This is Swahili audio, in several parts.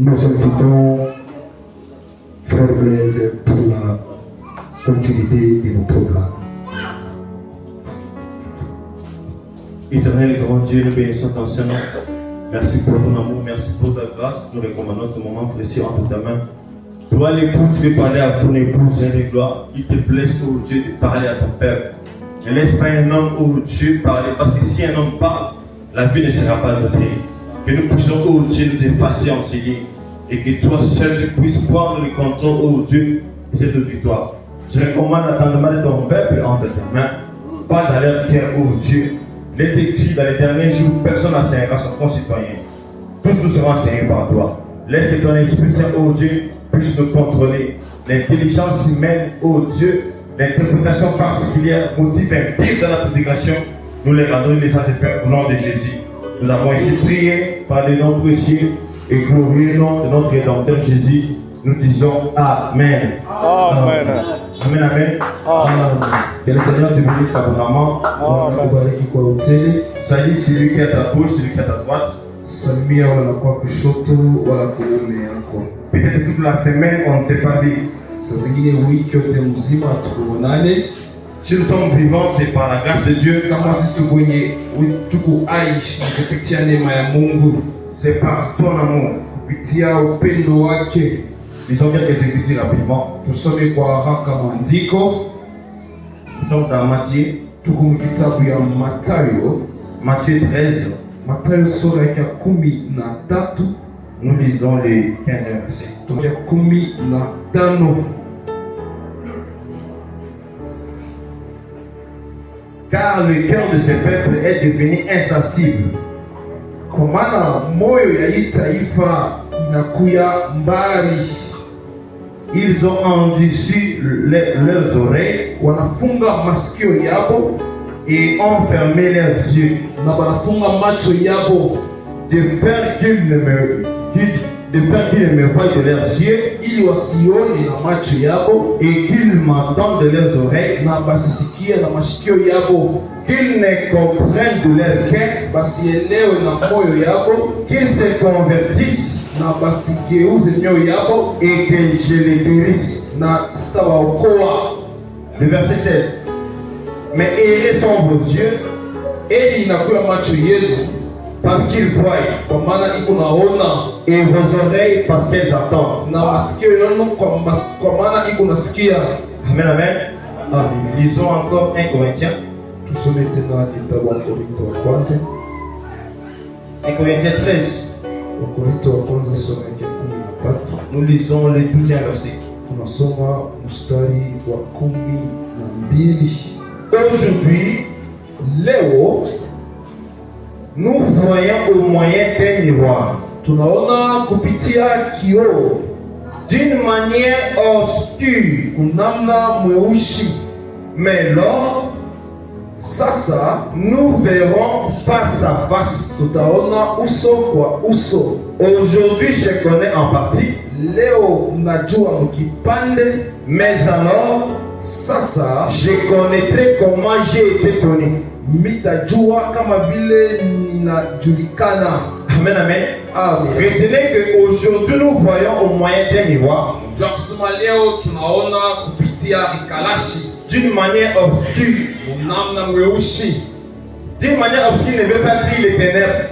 Nous invitons Frère Blaise pour la continuité de nos programmes. Éternel et grand Dieu, nous bénissons ton Saint-Nom. Merci pour ton amour, merci pour ta grâce. Nous recommandons ce moment précieux entre ta main. Toi, l'époux, tu veux parler à ton épouse, Saint de gloire. Il te blesse, oh Dieu, de parler à ton peuple. Ne laisse pas un homme, oh Dieu, parler, parce que si un homme parle, la vie ne sera pas donnée. Que nous puissions, oh Dieu, nous effacer en Seigneur. Et que toi seul, tu puisses prendre le contrôle, oh Dieu, de cette victoire. Je recommande l'attendement de ton peuple entre ta main. Pas dans leur cœur, oh Dieu. Il est écrit dans les derniers jours, personne n'enseignera son concitoyen. Tous nous serons enseignés par toi. Laisse que ton Esprit Saint, oh Dieu, puisse nous contrôler. L'intelligence humaine, oh Dieu, l'interprétation particulière, motif impire dans la prédication, nous les rendons les saints Père au nom de Jésus. Nous avons ici prié par le nom précieux et glorieux nom de notre Rédempteur Jésus. Nous disons Amen. Amen. Amen, amen. Amen. Que le Seigneur te bénisse abondamment. Salut celui qui est à ta gauche, celui qui est à ta droite. Peut-être toute la semaine, on ne s'est pas vu. Si nous sommes vivants, c'est par la grâce de Dieu. C'est par son amour. Lisons quelques écritures rapidement. Nous sommes dans Matthieu. Matthieu 13. Nous lisons les 15e versets. Car le cœur de ce peuple est devenu insensible. Ils ont endurci leurs oreilles et ont fermé leurs yeux de peur qu'ils ne me voient de leurs yeux et qu'ils m'entendent de leurs oreilles, qu'ils ne comprennent de leur cœur, qu'ils se convertissent et que je les guérisse. Le verset 16. Mais ayez sont vos yeux parce qu'ils voient et vos oreilles parce qu'elles entendent. Amen, amen. Lisons encore 1 Corinthiens. 1 Corinthiens 13. Nous lisons le 12e verset. Aujourd'hui, nous voyons au moyen d'un miroir, d'une manière obscure, mais lors nous verrons face à face. Aujourd'hui je connais en partie, mais alors je connaîtrai comment j'ai été connu. Amen, amen. Retenez qu'aujourd'hui nous voyons au moyen d'un miroir, d'une manière obscure. D'une manière obscure ne veut pas dire les ténèbres,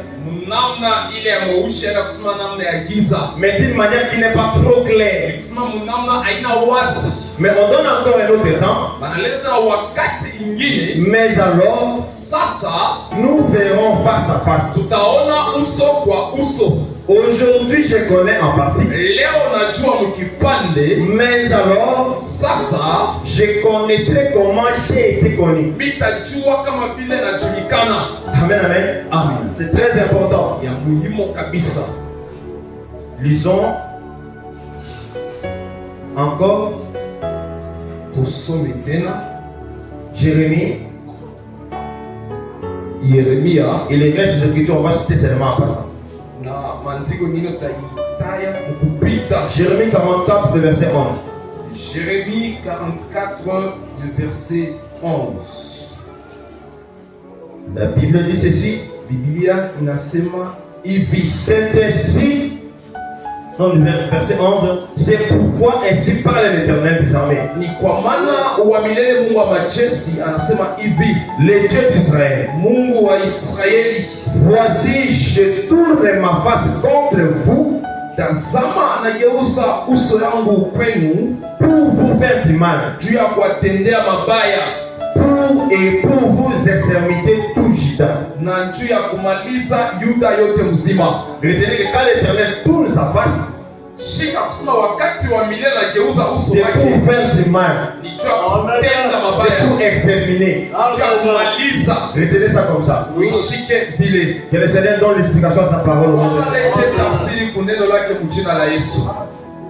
mais d'une manière qui n'est pas trop claire. Mais on donne encore un autre temps. Mais alors nous verrons face à face. Aujourd'hui je connais en partie, mais alors je connaîtrai comment j'ai été connu. Amen, amen. Amen. C'est très important. Lisons encore Jérémie. Et les restes des écritures, on va citer seulement en passant. Jérémie 44, le verset 11. Jérémie 44, le verset 11. La Bible dit ceci. Biblia inasema hivi. C'est ainsi Non, le verset 11. C'est pourquoi ainsi parle l'Éternel des armées. Ni kwa maana wa milele Mungu wa majeshi anasema hivi, Les dieux d'Israël. Mungu wa Israeli, Voici, je tourne ma face contre vous tazama nageuza uso yangu kwenu pour vous faire du mal, juu ya kuwatendea mabaya pour vous exterminer tout Juda. na juu ya kumaliza Yuda yote mzima. Retenez que quand l'Éternel tourne sa face, Shika kusema wakati wa milele nageuza uso c'est wake pour faire du mal, ni juu ya kutenda c'est pour mabaya, exterminer. juu ya kumaliza. Retenez ça comme ça. Uishike vile. Que le Seigneur donne l'explication à sa parole. au nom de Jésus. Lete tafsiri kuneno lake mjina la Yesu.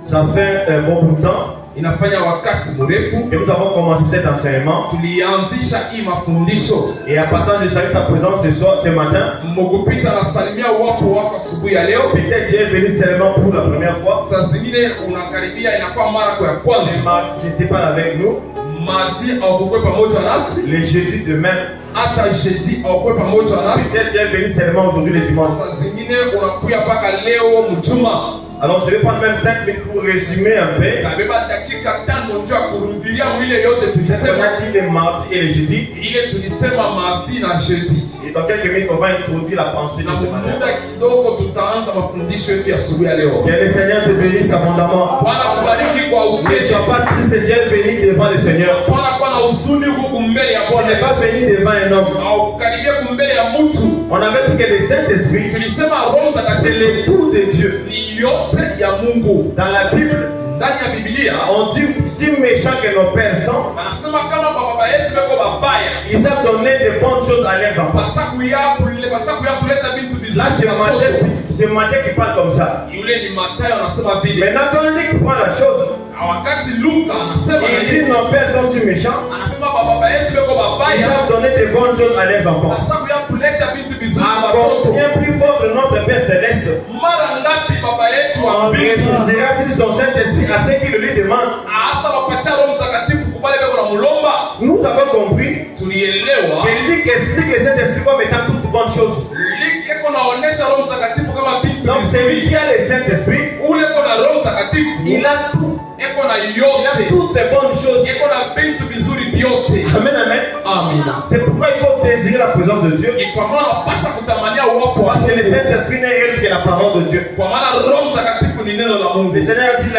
Ça fait un bon bout de temps Inafanya wakati mrefu que nous avons commencé cet enseignement. tulianzisha hii mafundisho. Et à passage de salut ta présence ce matin. Mokupita na salimia wapo wako asubuhi ya leo. Peut-être tu es venu seulement pour la première fois. Saa zingine unakaribia inakuwa mara kwa ya kwanza. Tu n'étais pas avec nous. Mardi haukuwa pamoja nasi. Les jeudis demain. Hata jeudi haukuwa pamoja nasi. Peut-être tu es venu seulement aujourd'hui le dimanche. Saa zingine unakuya mpaka leo mjuma. Alors je vais prendre même 5 minutes pour résumer un peu. Tabeba dakika 5 njoo kurudilia mwile yote On tulisema. a dit les mardis et les jeudis. Ile tulisema mardi na jeudi. Et dans quelques minutes, on va introduire la pensée de Na ce matin. muda kidogo tutaanza mafundisho yetu ya asubuhi ya leo. Que le Seigneur te bénisse abondamment. Bwana kubariki kwa Ne upendo. sois pas triste, tu es venu devant le Seigneur. Bwana kwa na huzuni huku mbele ya Tu Bwana. n'es pas venu devant un homme. Au kukaribia kumbele ya mtu. On avait dit que le Saint-Esprit, Tulisema Roho c'est Mtakatifu le tout de Dieu. ni yote ya Mungu. Dans la Bible, Ndani ya Biblia on dit si méchants que nos pères sont, anasema kama baba yetu beko babaya. ils savent donner de bonnes choses à leurs enfants. Bashakuya kuleta vitu Là, vizuri. c'est Matthieu qui parle comme ça. Yule ni Mathayo anasema vile. Maintenant, quand Luc prend la chose, Wakati Luka anasema il dit nos pères sont si méchants, anasema baba yetu beko ils babaya. savent donner de bonnes choses à leurs enfants. Bashakuya kuleta vitu vizuri kwa Encore watoto. bien plus fort que notre Père Céleste, Mara ngapi baba yetu wa mbingu refusera-t-il son Saint-Esprit à ceux qui le lui demandent? hasa wapatia Roho Mtakatifu kubali beko na mulomba. Nous avons compris Tulielewa que Luc explique le Saint-Esprit comme étant toute bonne chose. liko naonesha Roho Mtakatifu kama vitu Donc celui qui a le Saint-Esprit, ule kona Roho Mtakatifu il a tout. eko na Il a yote, toutes les bonnes choses. eko na vitu vizuri vyote. Amen, amen. Amina. C'est pourquoi il faut désirer la présence de Dieu. Ni kwa maana unapasha kutamania uwepo wa Parce que le Mungu. Saint-Esprit n'est rien que la parole de Dieu. Kwa maana Roho Mtakatifu ni neno la Le Mungu. Seigneur a dit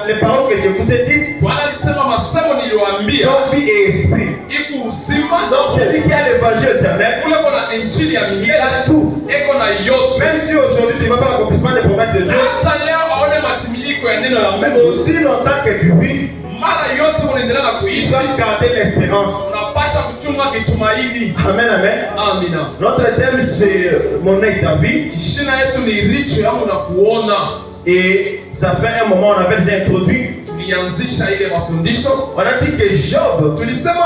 les paroles que je vous ai dites Bwana alisema masemo niliwaambia sont vie et esprit. iku uzima. Donc celui qui a l'évangile éternel, Ule kona injili ya il milele a tout. eko na yote. Même si aujourd'hui tu ne vois pas l'accomplissement des promesses de Dieu, Hata leo aone matimiliko ya neno la mais Mungu. aussi longtemps que tu vis, Mara yote unaendelea na il kuishi, faut garder l'espérance. unapasha kuchunga kitumaini. Amen, amen. Amina. Notre thème c'est mon œil ta vie. Kishina yetu ni richo yangu na kuona. Et ça fait un moment on avait déjà introduit. Tulianzisha ile mafundisho. On a dit que Job Tulisema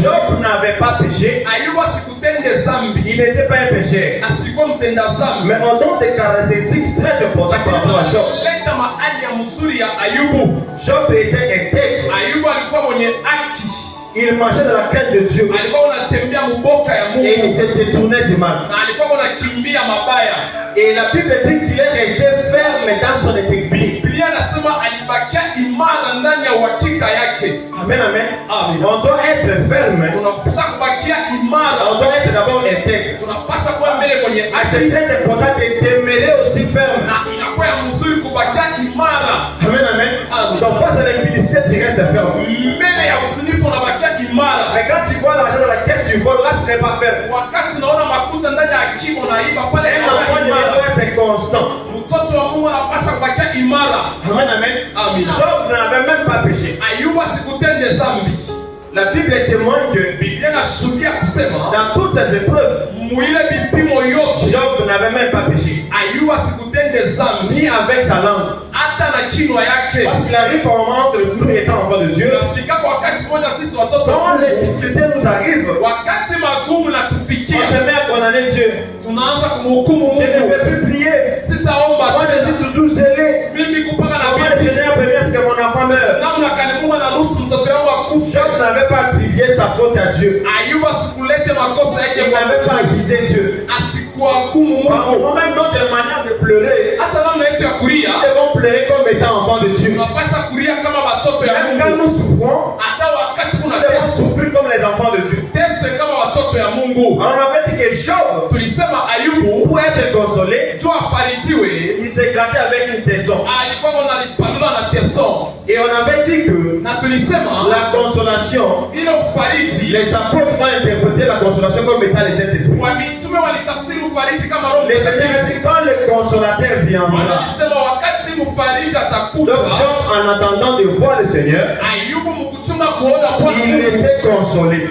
Job n'avait pas péché. Ayubu asikutende zambi, Il n'était pas un pécheur. asikuwa mtenda zambi. Mais on donne des caractéristiques très importantes par rapport à Job. Leta mahali ya mzuri ya Ayubu. Job était intègre. Ayubu alikuwa mwenye haki. Il marchait dans la quête de Dieu. Alikuwa anatembea mboka ya Et il Mungu. se détournait du mal. Na alikuwa anakimbia mabaya. Et la Bible dit qu'il est resté ferme dans son intégrité. Biblia anasema alibakia imara ndani ya uhakika yake. Amen, amen. Amen. On doit être ferme. Tunapaswa kubakia On imara. doit être d'abord intègre. Tunapaswa kuwa mbele kwenye C'est haki. très important de demeurer aussi ferme. Na inakuwa ya mzuri kubakia imara. Amen, amen. Amen. Donc face à l'impudicité, tu restes ferme. Mbele ya usinifu unabakia imara. Mais quand tu vois l'argent dans laquelle tu voles, là tu n'es pas ferme. Wakati unaona makuta ndani ya akiba unaiba pale Un enfant unakuwa ne imara. doit être constant. Mtoto wa Mungu anapaswa kubakia imara. Amen, amen. Amen. Job n'avait même pas péché. Ayubu asikutende zambi. La Bible témoigne que Biblia inashuhudia kusema dans toutes les épreuves, muile vipimo yote Job n'avait même pas péché. Ayubu asikutende zambi Ni avec sa langue. hata na kinywa yake. Parce qu'il arrive un moment que nous étant enfants de Dieu, Tunafika kwa wakati mmoja sisi watoto wa quand Mungu, les difficultés nous arrivent, wakati magumu on natufikia, se met à condamner Dieu. tunaanza kumhukumu Je ne Mungu. peux plus prier. Sitaomba Moi je tena suis toujours zélé. mimi kupaka na Comment le bibi Seigneur permet que mon enfant meure? namna kani Mungu anaruhusu mtoto wangu akufe. Job n'avait pas attribué sa faute à Dieu. Ayubu asikulete makosa yake Il kwa n'avait pas accusé Dieu. asikuhukumu Par Mungu. moment même notre manière de pleurer, Hata namna yetu ya kulia nous devons pleurer comme étant enfant de Dieu. tunapasha kulia kama watoto ya Même quand Mungu. nous souffrons, Hata wakati nous devons tunateswa souffrir comme les enfants de Dieu. teswe kama watoto ya Mungu. On avait dit que Job, Tulisema Ayubu pour être consolé, juu afarijiwe il s'est gratté avec une tesson. alikuwa analipanula na teso, Et on avait dit que na tulisema la consolation, ile ufariji les apôtres ont interprété la consolation comme étant les Saint-Esprit. wa mitume walitafsiri ufariji kama Roho Les Seigneurs ont dit quand le consolateur viendra. walisema wakati mfariji atakuja. Donc Job, en attendant de voir le Seigneur, Ayubu mkuchunga kuona Bwana il était consolé.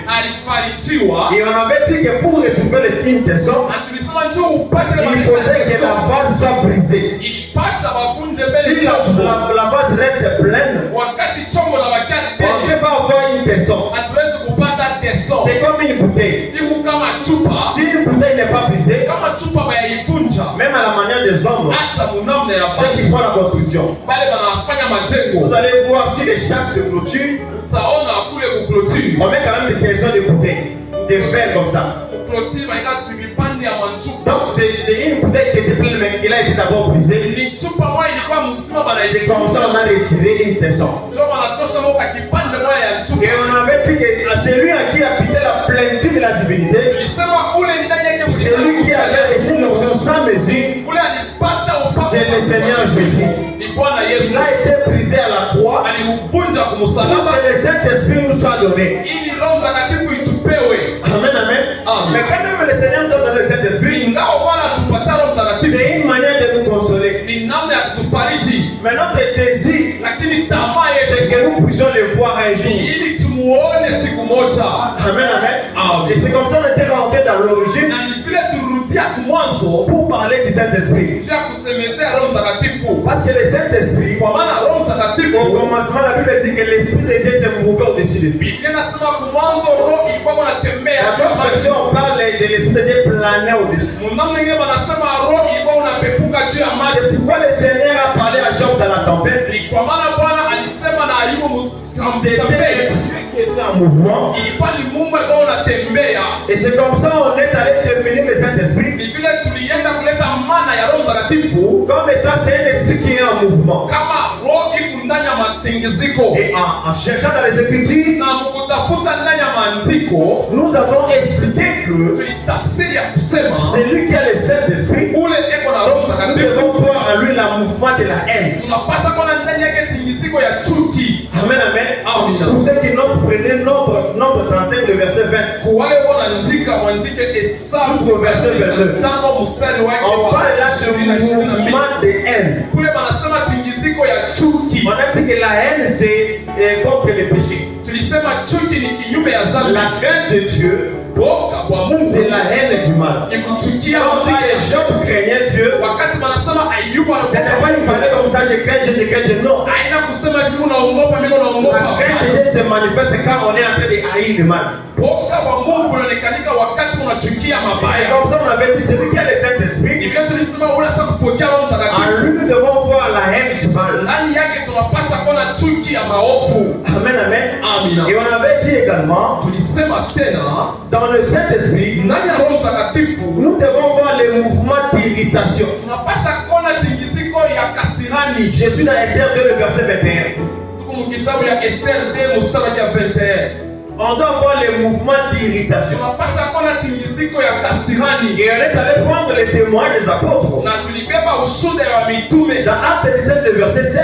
alifarijiwa. Et on avait dit que pour retrouver une tesson, Na tulisema juu upate il faudrait que la vase soit brisée. ilipasha wavunje Si mbele la, chombo. la vase reste pleine, Wakati chombo la on wakati ne peut pas avoir une tesson. hatuwezi kupata teso. C'est comme une bouteille. Iku kama chupa, Si une bouteille n'est pas brisée, kama chupa bayaivunja même à la manière des hommes, hata munamna ya ceux qui font la construction, bale banafanya majengo, vous allez voir sur les chaques de clôture, utaona kule kuclotire on met quand même des tesons de bouteilles, des verres comme ça. kuclotire baika vipande ya manchupa. Donc c'est une bouteille qui était pleine, mais qui a été d'abord brisée. Ni chupa moja ilikuwa mzima C'est comme ça banaivunja, qu'on a retiré une tesson. ndio banatosha moka kipande moja ya Et chupa. on avait dit que c'est lui à qui habitait la plénitude de la divinité, Tulisema ule ndani yake c'est lui qui avait reçu l'onction sans mesure, ule alipata upako. c'est le Seigneur Jésus. Ni Bwana Il Yesu a été brisé à la croix alimvunja pour kumsalaba que le Saint-Esprit nous soit donné. ili Roho Mtakatifu itupewe. Amen, amen. Amen. Mais quand même le Seigneur nous a donné le Saint-Esprit, Ingawa Bwana atupatia Roho Mtakatifu c'est une manière de nous consoler. ni namna ya kutufariji, Mais notre désir, lakini tamaa c'est yetu que nous puissions le voir un ni jour. ili tumuone siku moja. Amen, amen. Amen. Et c'est comme ça qu'on était rentré dans l'origine Na ni vile turudia kumwanzo pour parler du Saint-Esprit. juu ya kusemezea Roho Mtakatifu, Parce que le Saint-Esprit, kwa maana Roho Mtakatifu au commencement, la Bible dit que l'Esprit de Dieu s'est mouvait au-dessus de lui. Biblia inasema kumwanzo Roho ilikuwa inatembea La juu ya seule maji. version, on parle de l'Esprit de Dieu planait au-dessus. Mnamo mwingine wanasema Roho ilikuwa unapepuka juu ya maji. C'est pourquoi le Seigneur a parlé à Job dans la tempête. Ni kwa maana Bwana alisema na Ayubu C'était mtafiti. l'Esprit qui était en mouvement. Ilikuwa ni Mungu alikuwa unatembea. Et c'est comme ça qu'on est allé devenir le Saint-Esprit. Ni vile tulienda kuleta maana ya Roho Mtakatifu Comme étant, c'est un esprit qui est en mouvement. kama roho iko ndani ya matingiziko. Et en cherchant dans les Écritures, Na mkutafuta ndani ya maandiko nous avons expliqué que tulitafsiri ya kusema c'est lui qui a le Saint-Esprit. ule eko na Roho Nous Mtakatifu devons voir en lui la mouvement de la haine. tunapaswa kuona ndani yake tingiziko ya chuki. Amen, amen. Amina. Pour ceux qui n'ont prenez nombre 35, le verset 20. Kwa wale wanaandika mwandike Hesabu Jusqu'au verset 22. tano mstari wake On wa parle là 20 de na 22. mouvement de haine. Kule wanasema tingiziko ya chuki. On a dit que la haine, c'est contre le péché. Tulisema chuki ni kinyume ya dhambi. La crainte de Dieu, Boka kwa Mungu c'est la haine du mal. ni kuchukia Quand on dit mabaya. que Job craignait Dieu, Wakati wanasema Ayubu ce n'est anasema pas une parler comme ça, je crains Dieu, je crains Dieu. Non. haina kusema mimi naogopa mimi La naogopa. crainte de Dieu se manifeste quand on est en train de haïr le mal. Boka kwa Mungu unaonekanika wakati unachukia C'est mabaya. comme ça on avait dit, c'est lui qui a le Saint-Esprit. Hivyo tulisema unaweza kupokea Roho En Mtakatifu. lui, nous devons voir la haine du mal. Ndani yake tunapasha kuona chuki ya maovu. Amen, amen. Amina. Et on avait dit également, Tulisema tena dans le Saint-Esprit, ndani ya Roho Mtakatifu nous devons voir les mouvements d'irritation. tunapasha kuona tingiziko ya kasirani. Je suis dans Esther 2, le verset 21. Tuko mu kitabu ya Esther 2 mstari wa 21. On doit voir les mouvements d'irritation. Tunapasha kuona tingiziko ya kasirani. Et on est allé prendre les témoins des apôtres. Na tulibeba ushuhuda wa mitume Dans Acte 17, le verset 16.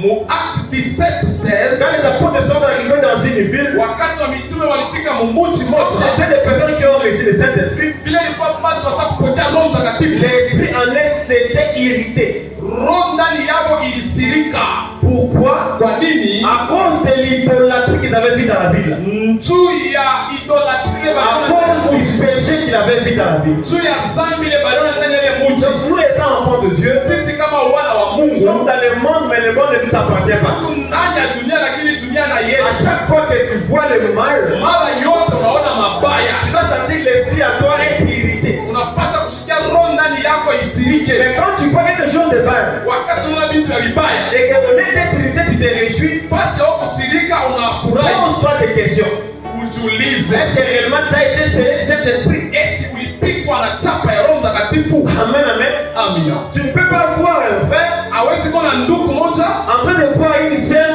mu Acte 17:16. Quand les apôtres sont arrivés dans une ville, Wakati wa mitume walifika mu mji mmoja, c'était des personnes qui ont reçu le Saint-Esprit. vile ilikuwa bado wasa kupokea Roho Mtakatifu, L'esprit en eux s'était irrité. roho ndani yao ilisirika. Pourquoi? Kwa nini? À cause de l'idolâtrie qu'ils avaient vue dans la ville. Juu ya idolatrie À cause du péché qu'ils avaient vu dans la ville. juu ya zambi ile baliona ndani ya ile mji. Donc nous étant enfants de Dieu, Sisi kama wana wa nous Mungu sommes dans le monde, mais le monde ne nous appartient pas. tuko ndani ya dunia, lakini dunia na À yeye. chaque fois que tu vois le mal, Mara yote unaona mabaya, tu dois sentir que l'esprit à toi est irrité. unapaswa kusikia roho ndani yako isirike. Mais quand tu vois quelque chose de mal, Wakati unaona vitu vya vibaya, et que au lieu d'être irrité, tu te réjouis, fasi au kusirika, unafurahi. pose-toi des questions. Ujiulize, Est-ce que réellement tu as été scellé de cet esprit? eti ulipikwa na chapa ya Roho Mtakatifu? Amen, amen. Amina. Tu ne peux pas voir un frère hawezi kuwa na ndugu moja en train de voir une sœur,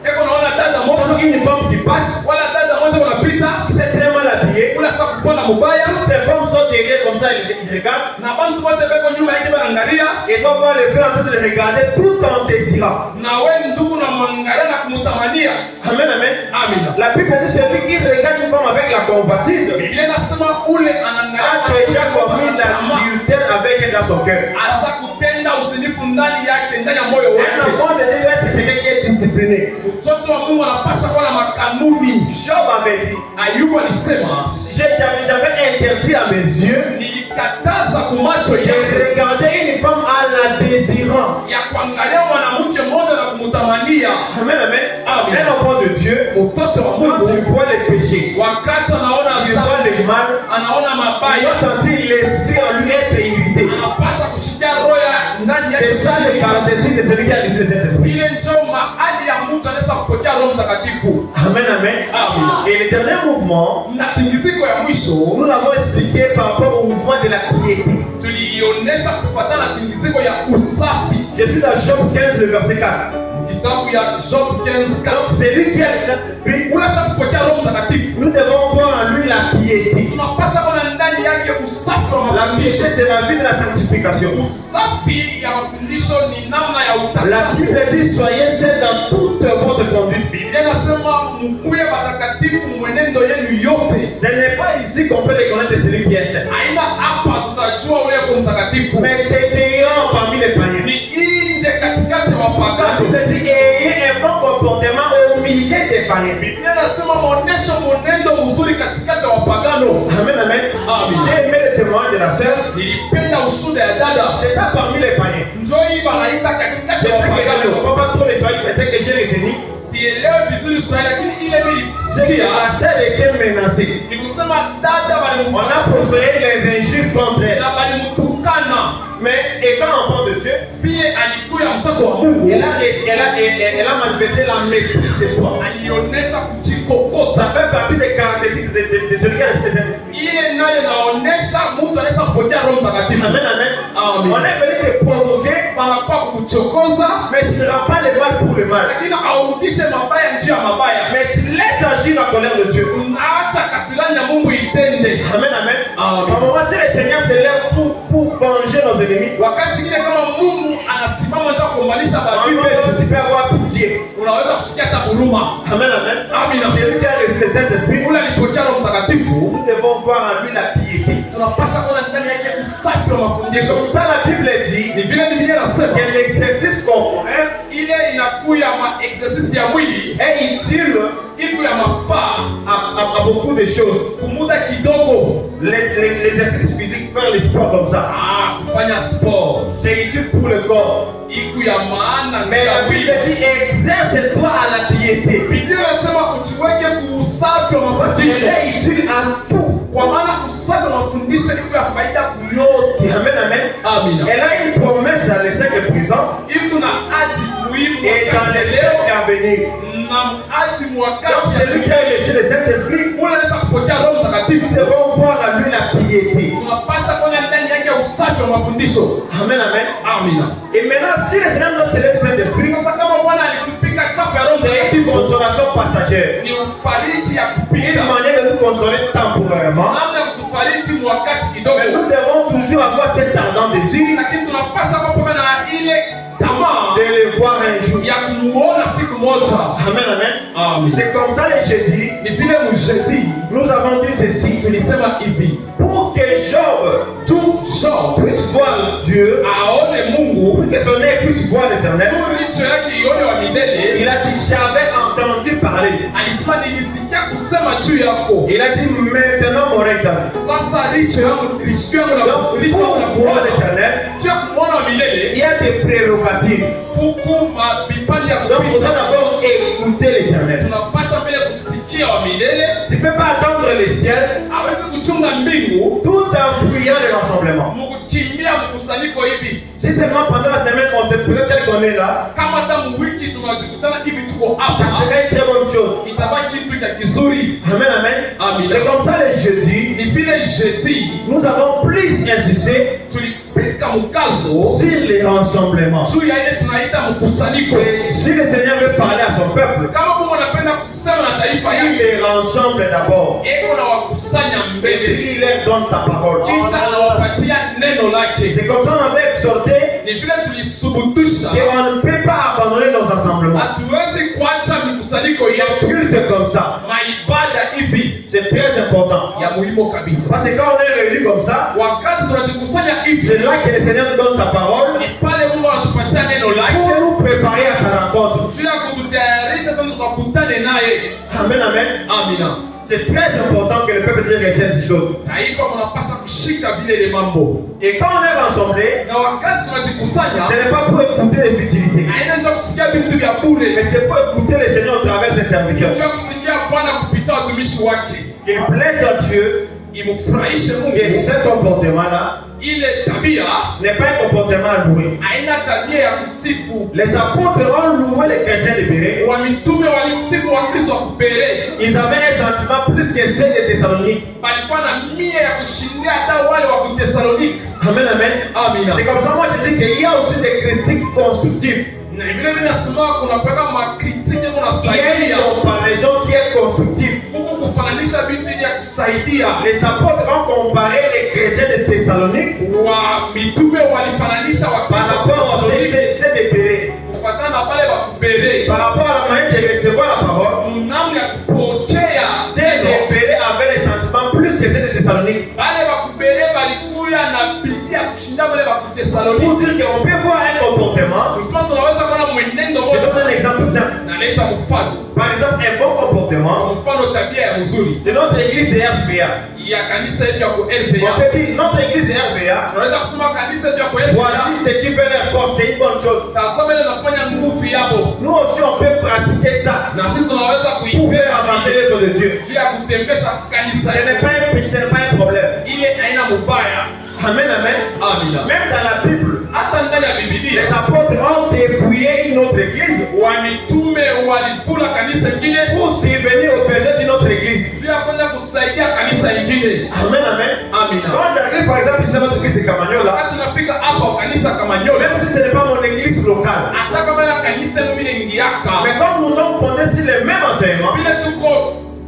eko naona dada moja une femme qui passe, wala dada moja wanapita qui s'est très mal habillée. ula sa kufana mubaya Ces femmes sont derrière comme ça, ils regardent. na bantu wote beko nyuma yake banaangalia Et toi, voir les frères en train de les regarder tout en désirant. na wewe ndugu na mwangalia na kumtamania. Amen, amen. Amina. La Bible dit celui qui regarde une femme avec la convoitise Biblia inasema ule a anaangalia déjà commis l'adultère avec elle dans son cœur. asa kutenda uzinifu ndani yake ndani ya moyo Un wake. enfant de Dieu doit être quelqu'un qui est discipliné. Mtoto wa Mungu anapaswa kuwa na makanuni. Job avait dit, Ayubu alisema j'avais interdit à mes yeux nilikataza kumacho de yake regarder une femme en la désirant. ya kuangalia mwanamke mmoja na kumtamania. Amen, amen. Amen. Un enfant de Dieu, Mtoto wa quand tu Mungu vois les péchés, wakati anaona tu vois dhambi, le mal, anaona il mabaya, va sentir l'esprit en lui être irrité. anapaswa kushikia roho ya ndani yake. C'est ça le caractéristique de celui qui a reçu cet esprit. Ile ndio mahali ya mtu anaweza kupokea Roho Mtakatifu. Amen, amen. Amen. Et le dernier mouvement, Na tingiziko ya mwisho nous l'avons expliqué par rapport au mouvement de la piété. tuliionyesha kufuatana na tingiziko ya usafi. Je suis dans Job 15, le verset 4. Kitabu ya Job 15:4. Donc, celui qui a le Saint-Esprit, Unaweza kupokea Roho Mtakatifu. nous devons voir en lui la piété. Tunapaswa kuwa ndani yake usafi wa La mafundisho. piété, c'est la vie de la sanctification. Usafi ya mafundisho ni namna ya La utakaso. Bible dit soyez saints dans toute votre conduite. Biblia inasema mkuye watakatifu mwenendo yenu yote. Ce n'est pas ici qu'on peut reconnaître celui qui est saint. Haina hapa tutajua ule uko mtakatifu. Mais c'est dehors parmi les païens. Ni nje katikati ya La wapagano. Bible dit ayez un bon comportement au milieu des païens. Biblia inasema maonesho mwenendo mzuri katikati ya wapagano. Amen, amen. Amen. J'ai aimé le témoignage de la sœur. Nilipenda ushuhuda ya dada. C'est ça parmi les païens. Njoo hii banaita katikati C'est ya vrai que je ne wapagano. comprends pas trop les soins, mais c'est que j'ai retenu. Sielewi vizuri Swahili lakini ile C'est que nilisikia la sœur était menacée. ni kusema dada On walimfuata a proféré les injures contre elle. na walimtukana. Mais étant enfant de Dieu, Vile alikuwa mtoto wa Mungu elle a manifesté la méprise ce soir. alionyesha kujikokota. Ça fait partie des caractéristiques de celui qui a reçu cette esprit. Ile nayo inaonyesha mtu anaweza kupokea Roho Mtakatifu. Amen, amen. Amen. On est venu te provoquer, Panakuwa kukuchokoza mais tu ne rends pas le mal pour le mal. lakini aurudishe mabaya njia ya mabaya. Mais tu laisses agir la colère de Dieu. Unaacha kasirani ya Mungu itende. Amen, amen. Amen. Par moment, si le Seigneur se lève pour venger nos ennemis, Wakati ile kama Mungu anasimama nje kumaanisha en badui moment, wetu, tu peux avoir pitié. unaweza kusikia hata huruma. Amen, amen. Amen. Celui qui a reçu le Saint-Esprit, Ule alipokea Roho Mtakatifu, nous devons voir en lui la piété. tunapaswa kuona ndani yake usafi wa C'est mafundisho. comme ça la Bible dit Ni vile Biblia inasema que l'exercice corporel ile inakuya ma exercice ya mwili est utile iko ya mafaa à beaucoup de choses. kumuda kidogo. L'exercice physique, faire le sport comme ça, Kufanya sport c'est utile pour le corps. iko ya maana. Mais la Bible dit exerce-toi à la piété. Biblia inasema ujiweke kuusafi wa mafundisho, Elle est utile à tout. kwa maana usafi wa mafundisho iko ya faida kuyote. Amen, amen. Amina. Elle a une promesse dans les siècles présents Iko na hadi muhimu et dans les wakati siècles leo à venir. na hadi Donc, mwakati celui qui a reçu le Saint-Esprit, ule anaweza kupokea Roho Mtakatifu. nous devons voir en lui la piété. Tunapasha kuona ndani yake usafi wa mafundisho. Amen, amen. Amina. Et maintenant, si le Seigneur nous célèbre le Saint-Esprit, Sasa kama Bwana alikupika chapa ya Roho c'est une Mtakatifu, consolation passagère. ni ufariji ya Une kupita, manière de nous consoler temporairement. namna ya kutufariji wakati Mais kidogo, nous devons toujours avoir cet ardent désir lakini tunapasha kuwa na ile tamaa de le voir un jour. ya kumuona siku moja. Amen, amen. Amen. C'est comme ça les jeudis, Ni vile mjeti nous avons dit ceci. tulisema hivi, Pour que Job tu Job puisse voir Dieu, aone Mungu, pour que son œil puisse voir l'Éternel, tu licho yake ione wa milele. il a dit j'avais entendu parler. Alisema nilisikia kusema juu yako. Il a dit maintenant mon œil t'a vu. Sasa licho yangu na Donc licho yangu na pour voir kuona l'Éternel, juu ya kumwona wa milele, il y a des prérogatives. huku mapipali ya Donc on kupita. doit d'abord écouter l'Éternel. Tunapasha mbele kusikia wa milele, Tu ne peux pas attendre le ciel hawezi kuchunga mbingu tout en fuyant les rassemblements. mkukimbia mkusanyiko hivi. Si seulement pendant la semaine on se présente tel qu'on est là, Kama hata mwiki tunajikutana hivi tuko ça hapa, serait une très bonne chose. itakuwa kitu cha kizuri. Amen, amen. Amen. C'est comme ça les jeudis, Ni vile jeudi nous avons plus insisté tulipika kuweka mkazo sur les rassemblements. juu ya ile tunaita mkusanyiko. Et si le Seigneur veut parler à son peuple, Kama Mungu anapenda kusema na taifa il yake, les rassemble d'abord. eko na wakusanya Et mbele, puis il leur donne sa parole. kisha anawapatia neno lake. C'est comme ça qu'on avait exhorté Ni vile tulisubutusha, qu'on ne peut pas abandonner nos rassemblements. hatuwezi kuacha mikusanyiko Un yetu. culte comme ça, Maibada hivi c'est très important. ya muhimu kabisa. Parce que quand on est réunis comme ça, Wakati tunajikusanya hivi, c'est là que le Seigneur nous donne sa parole ni pale Mungu anatupatia neno lake pour nous préparer à sa rencontre. juu ya kututayarisha kama tukakutane naye. Amen, amen. Amina. C'est très important que le peuple de Dieu retienne ces choses. Taifa mnapaswa kushika vile ile mambo. Et quand on est rassemblés, Na wakati tunajikusanya, ce n'est pas pour écouter les futilités, haina njia kusikia vitu vya bure, mais c'est pour écouter le Seigneur au travers de ses serviteurs. njia kusikia Bwana kupitia watumishi wake, Qu'il plaise à Dieu imfurahishe que Mungu. ce comportement-là Ile tabia n'est pas un comportement à louer. haina tabia ya kusifu. Les apôtres ont loué les chrétiens de Béret. Wa mitume walisifu Wakristo wa Kubere, Ils avaient un sentiment plus que ceux de Thessalonique. balikuwa na nia ya kushindia hata wale wa Kutesaloniki. Amen, amen. Amina. C'est comme ça, moi je dis qu'il y a aussi des critiques constructives. Na vile vile nasema kuna kuweka makritiki Il y a kunasaidia une comparaison qui est constructive. huku kufananisha vitu ili ya kusaidia. Les apôtres ont comparé les chrétiens de Thessalonique Wa mitume walifananisha par Wakristo wa rapport à Kutesaloniki ceux de Béret. kufatana na pale wa Kubere, Par rapport à la manière de recevoir la parole, namna ya kupokea ceux de Béret avaient les sentiments plus que ceux de Thessalonique. wale wa Kubere walikuya na bidii ya kushinda wale wa Pour Kutesaloniki. dire qu'on peut voir un comportement. Tukisema tunaweza kuona mwenendo Je donne un wote, exemple simple. naleta mfano, Par exemple, un bon comportement mfano tabia ya mzuri de notre église de RVA. ya kanisa yetu ya ku On RVA. peut dire notre église de RVA. Tunaweza kusema kanisa yetu ya ku RVA, Voici ce qui fait leur force, c'est une bonne chose. tazama ile inafanya nguvu yabo, Nous aussi, on peut pratiquer ça na sisi tunaweza pour faire kuipenda avancer l'œuvre de Dieu. juu ya kutembesha kanisa Ce n'est yetu. pas un péché, ce n'est pas un problème. Ile haina mubaya. Amen, amen. Amina. Même dans la Bible, Hata ndani ya Biblia les apôtres ont dépouillé une autre église wa mitume walifula kanisa ingine pour subvenir aux besoins d'une autre église. juu ya kwenda kusaidia kanisa ingine. Amen, amen. Amina. Quand j'arrive par exemple ici à notre église de Camagnola, Wakati nafika hapa wa kanisa Kamanyola, même si ce n'est pas mon église locale, hata kama na kanisa mimi ngiaka, mais comme nous sommes fondés sur les mêmes enseignements, vile tuko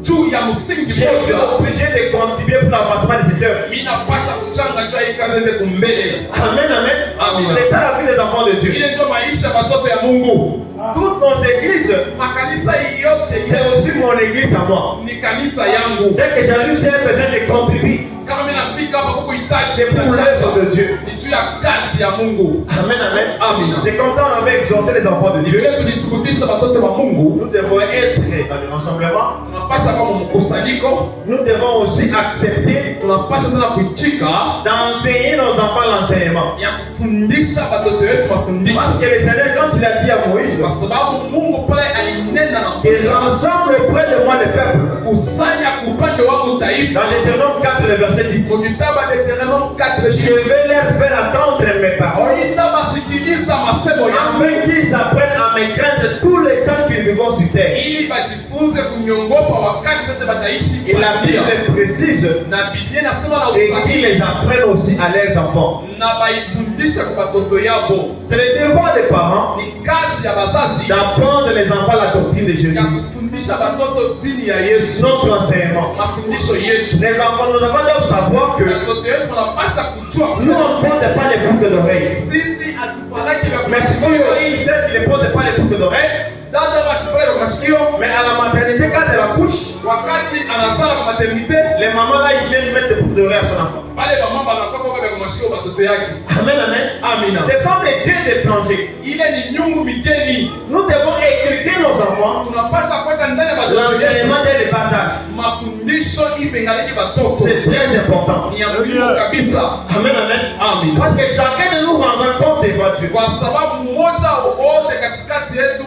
juu ya msingi je suis moja, obligé de contribuer pour l'avancement de cette œuvre. mimi napasha kuchanga juu ya hii kazi ende kumbele. Amen, amen. Amen. C'est ça la vie des enfants de Dieu. Ile ndio maisha ya watoto ya Mungu. Toutes nos églises, Makanisa yote c'est aussi mon église à moi. ni kanisa yangu. Dès que j'arrive sur un besoin, je contribue. Kama mimi nafika hapa kwa kuhitaji, C'est pour l'œuvre de Dieu. ni juu ya kazi ya Mungu. Amen, amen. Amina. C'est comme ça qu'on avait exhorté les enfants de Ni Dieu. vile tulisukutisha watoto wa Mungu, Nous devons être dans le rassemblement. tunapasha kama mkusanyiko, Nous devons aussi accepter tunapasha tena kuitika d'enseigner nos enfants l'enseignement. ya kufundisha watoto wetu mafundisho, Parce que le Seigneur, quand il a dit à Moïse, kwa sababu Mungu pale alinena na qu'ils rassemblent auprès de moi le peuple. kusanya kwa upande wangu taifa. Dans Deutéronome 4, le verset 10. Kwa kitabu cha Deuteronome 4, Je vais leur faire attendre mes paroles nitawasikiliza masemo yangu afin qu'ils apprennent à me craindre tous les temps qu'ils vivront sur terre. ili bajifunze kuniongopa wakati wote bataishi Et la Bible précise na Biblia inasema na et qu'ils usahihi les apprennent aussi à leurs enfants. na baifundisha kwa watoto yabo. C'est le devoir des parents Ni kazi ya bazazi d'apprendre les enfants la doctrine de Jésus. ya kufundisha watoto dini ya Yesu, Notre enseignement. mafundisho yetu. Les enfants, nos enfants doivent savoir que Watoto wetu wanapaswa kujua nous kusema on ne porte pas les boucles d'oreilles. sisi hatufanaki vya Mais si masikio. il sait qu'il ne porte pas les boucles d'oreilles, Dada bashifanya kwa masikio mais à la maternité, quand elle accouche, wakati anazala kwa maternité, les mamans là, ils viennent mettre des boucles d'oreilles à son enfant. pale mama banatoka kwa masikio watoto yake. Amen, amen. Amina. Ce sont des dieux étrangers. Ile ni nyungu migeni. Nous devons éduquer nos enfants Tunapaswa kuweka ndani ya watoto wetu l'enseignement dès le bas âge. mafundisho hivi ngaliki watoto. C'est très important. Ni ya muhimu kabisa. Amen, amen. Amina. Parce que chacun de nous rendra compte devant Dieu. Kwa sababu mmoja wote katikati yetu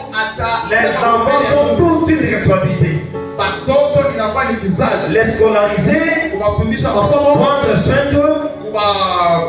Les enfants sont toute une responsabilité. Watoto inakuwa ni kizazi. Les scolariser, Kuwafundisha masomo, prendre soin d'eux,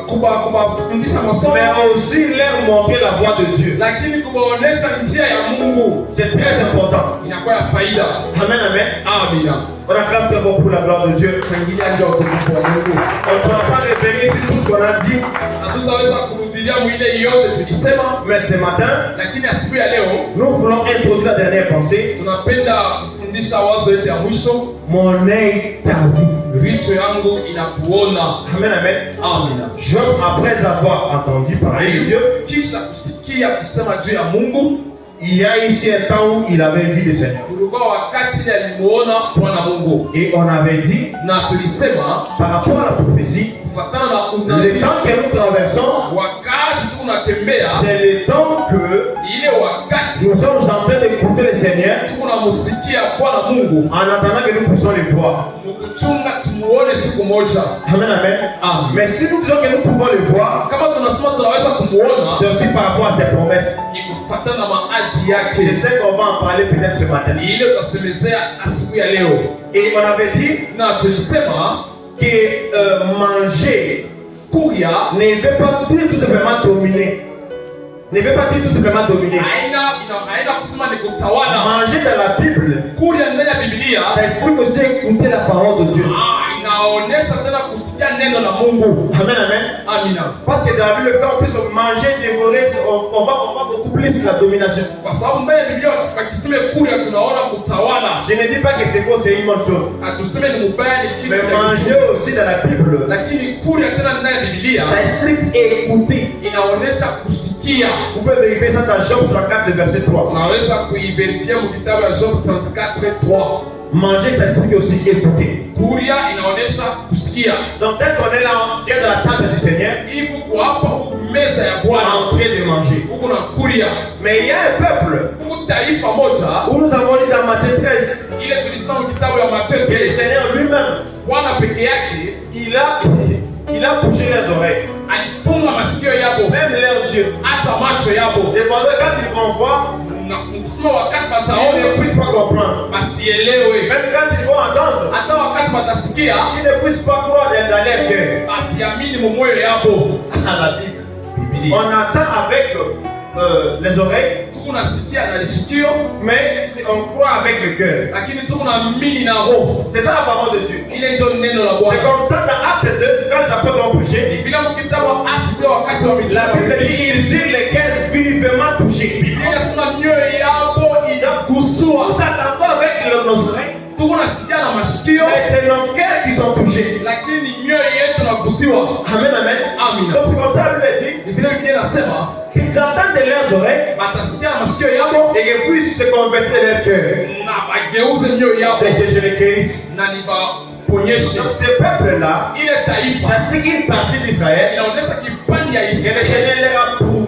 kubafundisha masomo, mais aussi leur montrer la voie de Dieu. lakini kubaonesha njia ya Mungu C'est très important. inakuwa ya faida. Amen, amen. Amina. On acclame très fort pour la gloire de Dieu. Shangilia njia utukufu wa Mungu. On ne va pas revenir sur tout ce qu'on a dit, Hatutaweza kurudilia mwile yote tulisema, mais ce matin, lakini asubuhi ya leo nous voulons introduire la dernière pensée. tunapenda kufundisha wazo yetu ya mwisho. Mon œil t'a vu. Richo yangu inakuona. Amen, amen. Amina. Job, après avoir entendu parler de Dieu, Kisha kusikia kusema juu ya Mungu, il y a ici un temps où il avait vu le Seigneur. kulikuwa wakati alimuona Bwana Mungu, Et on avait dit, na tulisema par rapport à la prophétie, kufatana na le unabii, temps que nous traversons, wakati tunatembea, c'est le temps que ile wakati nous sommes en train d'écouter le Seigneur tunamusikia Bwana Mungu, en attendant que nous puissions le voir. mkuchunga tumuone siku moja. Amen, amen. Amen. Mais si nous disons que nous pouvons le voir, Kama tunasema tunaweza kumuona, c'est aussi par rapport à ses promesses. ni kufatana na maadi Je yake. sais qu'on va en parler peut-être ce matin. Ni ile tutasemezea asubuhi ya leo, Et on avait dit na tulisema que manger kuria ne veut pas dire tout simplement dominer. Ne veut pas dire tout simplement dominer. haina kusema ni kutawala. Manger dans la Bible, Kuria ndani ya Biblia ça explique aussi écouter la parole de Dieu. inaonesha tena kusikia neno la Mungu. Amen, amen. Amina. Parce que dans la Bible, quand on puisse manger, dévorer, on va beaucoup plus la domination. Kwa sababu mbele ya Biblia pakiseme kuria tunaona kutawala. Je ne dis pas que c'est faux, c'est une bonne chose. Hatuseme ni mubaya, ni kitu Mais cha manger kizuri. aussi dans la Bible, Lakini kuria tena ndani ya Biblia ça explique écouter. inaonesha kusikia. Vous pouvez vérifier ça dans Job 34, verset 3. Unaweza kuiverifia mu kitabu ya Job 34:3. Manger, ça explique aussi écouter. Kuria inaonesha kusikia. Donc, dès qu'on est là, tu es dans la table du Seigneur, Hivi kwa hapa huku meza ya Bwana en train de manger. huku na kuria. Mais il y a un peuple Huku taifa moja où nous avons lu dans Matthieu 13 ile tulisoma kitabu ya Mathayo que le 13. Seigneur lui-même, Bwana peke yake il a bouché les oreilles, alifunga masikio yabo même leurs yeux. hata macho yabo, Les voisins, quand ils vont voir, na kusema wakati ils ne wataona puissent pas comprendre. basielewe, Même quand ils vont entendre, hata wakati watasikia ils ne puissent pas croire dans leur cœur. basiamini mu moyo yabo. À la Bible, Biblia on entend avec les oreilles, tunasikia na lisikio, mais on croit avec le cœur. lakini tunaamini na roho. C'est ça la parole de Dieu. Ile ndio neno la C'est Bwana. comme ça dans Acte 2, quand les apôtres ont prêché, Ni vile mu kitabu wa Acts ndio wakati wa la Bible mitume. dit ils eurent les cœurs vivement touchés. Biblia inasema mioyo yabo inaguswa. Nous attendons avec nos oreilles, Tunasikia na masikio, mais c'est nos cœurs qui sont touchés. lakini mioyo yetu nagusiwa. Amen, amen. Amina. Donc c'est comme ça la Bible dit Ni vile Biblia inasema qu'ils entendent de leurs oreilles batasikia na masikio yabo et qu'ils puissent se convertir leur cœur na bageuze mioyo yabo et que je les guérisse. na nibaponyeshe. Donc ce peuple-là, Ile taifa ça explique une partie d'Israël inaonyesha kipande ya et le Israeli. Seigneur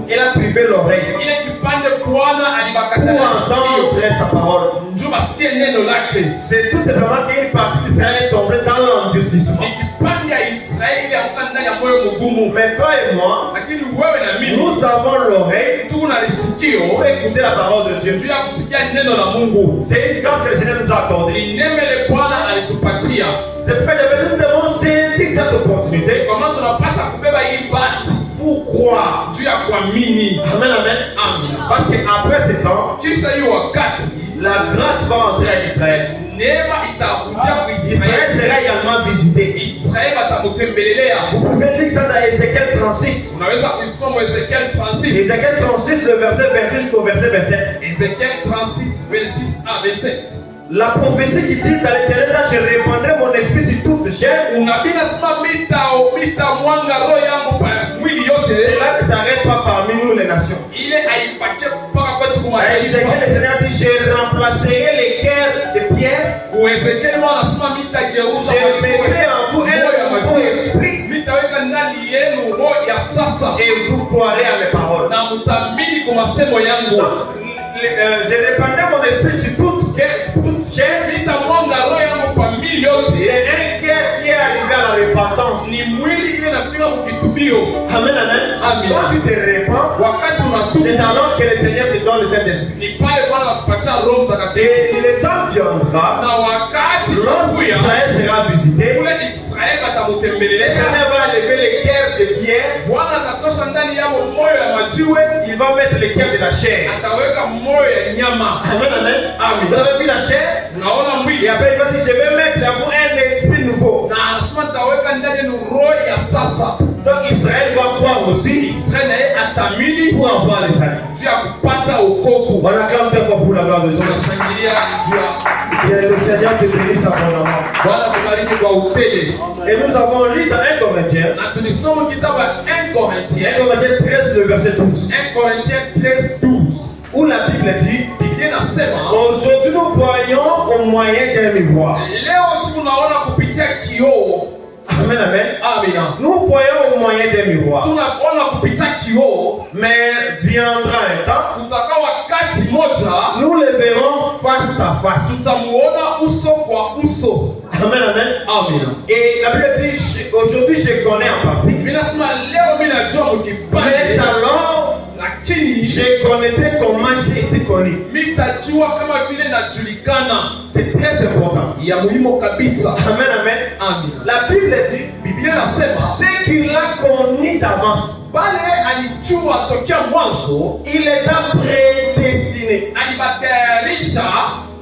leur a privé l'oreille Ile kipande Bwana pour alibakatalia masikio entendre sa parole. njoo basikie neno lake. C'est tout simplement qu'une partie d'Israël est tombée dans l'endurcissement. Ni kipande ya Israeli amka ndani ya moyo mgumu, Mais toi et moi, lakini wewe na mimi nous avons l'oreille tuko na lisikio pour écouter la parole de Dieu. juu ya kusikia neno la Mungu. C'est une grâce que le Seigneur nous a accordée. Ni neema ile Bwana alitupatia. C'est pourquoi nous devons saisir cette opportunité Kwa maana tunapaswa kubeba hii bahati pour croire. juu ya kuamini. Amen, amen. Amina. Parce qu'après ce temps, Kisha hiyo wakati la grâce va entrer en Israël. neema itakuja kwa Israël Israeli. sera également visité. Israeli atamutembelelea. Vous pouvez lire ça dans Ézéchiel 36. Unaweza kuisoma Ezekiel 36. Ézéchiel 36, le verset 26 jusqu'au verset 27. Ezekiel 36, 26 à 27. La prophétie qui dit dans l'Éternel, là, je répandrai mon esprit sur toute chair. Unabii nasema mitamwanga roho yangu pa mwili yote. Cela ne s'arrête pas parmi nous les nations. Ile haipatie mpaka kwetu kwa À Ézéchiel, mataifa. le Seigneur dit, je remplacerai les cœurs de pierre. Kwa Ezekiel anasema mitageusha Je mettrai en vous un nouveau esprit mitaweka ndani yenu roho ya sasa et vous croirez à mes paroles. na mtamini kwa masemo yangu. Je répandrai mon esprit sur toute chair. Mitamwanga roho yangu kwa mwili yote. C'est un cœur qui est arrivé à la repentance. Ni mwili ile inafika kukitubio. Amen, amen. Amen. Quand tu te répands, Wakati c'est unatubu alors que le Seigneur te donne le Saint-Esprit. ni pale Bwana anakupatia Roho Mtakatifu. Et le temps viendra, Na wakati lorsque unakuja Israël sera visité, kule Israeli Bwana Le atamutembelea. Seigneur va lever les cœurs de pierre. Bwana atatosha ndani yao moyo ya majiwe, Il va mettre les cœurs de la chair. ataweka moyo ya nyama. Amen, amen. Amen. Vous avez vu la chair? Unaona Et mwili, après, il va dire, je vais mettre à vous un esprit nouveau. na anasema ataweka ndani yenu roho ya sasa. Donc Israël va croire aussi Israeli naye atamini pour avoir le salut. juu ya kupata wokovu. On acclame deux fois pour la gloire de Dieu. Tunashangilia juu ya Que le Seigneur te bénisse abondamment. Bwana kubariki kwa upele. Et nous avons lu dans 1 Corinthiens, Na tulisoma kitabu ya 1 Corinthiens, 1 Corinthiens 13, le verset 12, 1 Corinthiens 13:12. où la Bible dit, Biblia inasema aujourd'hui nous voyons au moyen d'un miroir. leo tunaona kupitia kioo. Amen, amen. Amina. Nous voyons au moyen d'un miroir. Tunaona kupitia kioo, Mais viendra un temps, kutaka wakati moja nous le verrons face à face. tutamuona uso kwa uso. Amen, amen. Amina. Et la Bible dit, aujourd'hui je connais en partie. Mimi nasema leo mimi najua Mais mkipande, alors, lakini je connaîtrai comment j'ai été connu. mimi tajua kama vile najulikana. C'est très important. Ya muhimu kabisa. Amen, amen. Amina. La Bible dit, Biblia inasema ce qu'il a connu d'avance, bale alijua tokea mwanzo, il les a prédestinés. alibatayarisha.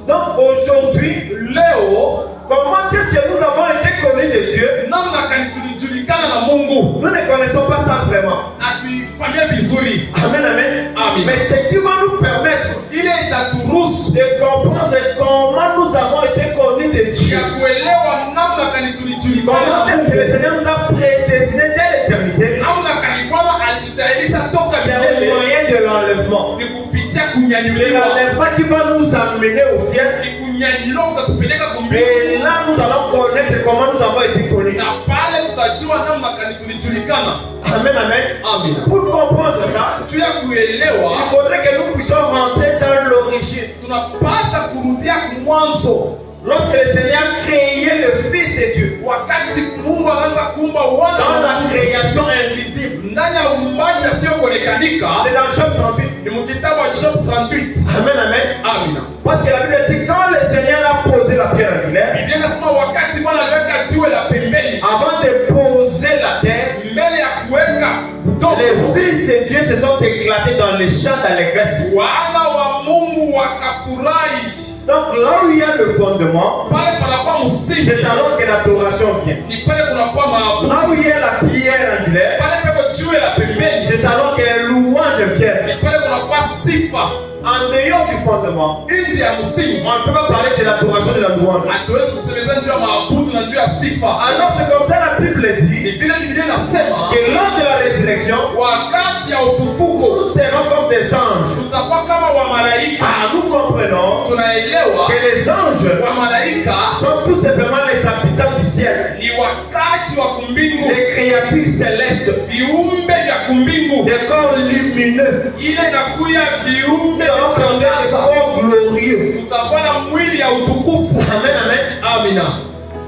Donc aujourd'hui, Leo comment est-ce que nous avons été connus de Dieu? namna kani tulijulikana na Mungu, Nous ne connaissons pas ça vraiment. atuifanyia vizuri. Amen, amen. Amen. Mais ce qui va nous permettre Ile itaturuhusu de comprendre comment nous avons été connus de Dieu. ya kuelewa namna kani tulijulikana Comment na est-ce que le Mungu, Seigneur nous a prédestinés dès l'éternité? namna kani Bwana alitutayarisha toka C'est le milele. moyen de l'enlèvement. Ni kupitia C'est kunyanyuliwa, l'enlèvement qui va nous amener au ciel. ni kunyanyuliwa kutatupeleka kumbingu, Et là, nous allons connaître comment nous avons été connus. na pale tutajua namna kani tulijulikana. Amen, amen. Amina. Pour comprendre ça, Juu ya kuelewa, il faudrait que nous puissions rentrer dans l'origine. tunapasha kurudia mwanzo, Lorsque le Seigneur créait le Fils de Dieu, wakati Mungu anaanza kuumba dans wana la création invisible, ndani ya uumbaji asiyoonekanika. c'est dans Job 38. Ni mu kitabu cha Job 38. Amen, amen. Amina. Parce que la Bible dit quand le Seigneur a posé la pierre angulaire, Biblia inasema wakati Bwana aliweka jiwe la pembeni avant de poser la terre, mbele ya kuweka udongo, les fils de Dieu se sont éclatés dans les champs d'allégresse. wana wa Mungu wakafurahi. Donc là où il y a le fondement, Pale panakuwa msingi, c'est alors que l'adoration vient. ni pale kunakuwa maabudu. Là où il y a la pierre angulaire, Pale peko jiwe la pembeni, c'est alors que les louanges ni viennent. pale kunakuwa sifa. En dehors du fondement, Nje ya msingi on ne peut pas parler de l'adoration de la louange. hatuwezi kusemezana juu ya maabudu na juu ya sifa. Alors c'est comme ça la Bible Ni dit vile Biblia inasema que lors de la résurrection, wakati ya ufufuko nous serons comme des anges. tutakuwa kama wa malaika. Ah, nous comprenons Tunaelewa que les anges wa malaika sont tout simplement les habitants du ciel, ni wakati wa kumbingu, les créatures célestes, viumbe vya kumbingu. des corps lumineux. Ile inakuya viumbe Nous allons prendre des vya corps glorieux. tutafanya mwili ya utukufu. Amen, amen. Amina.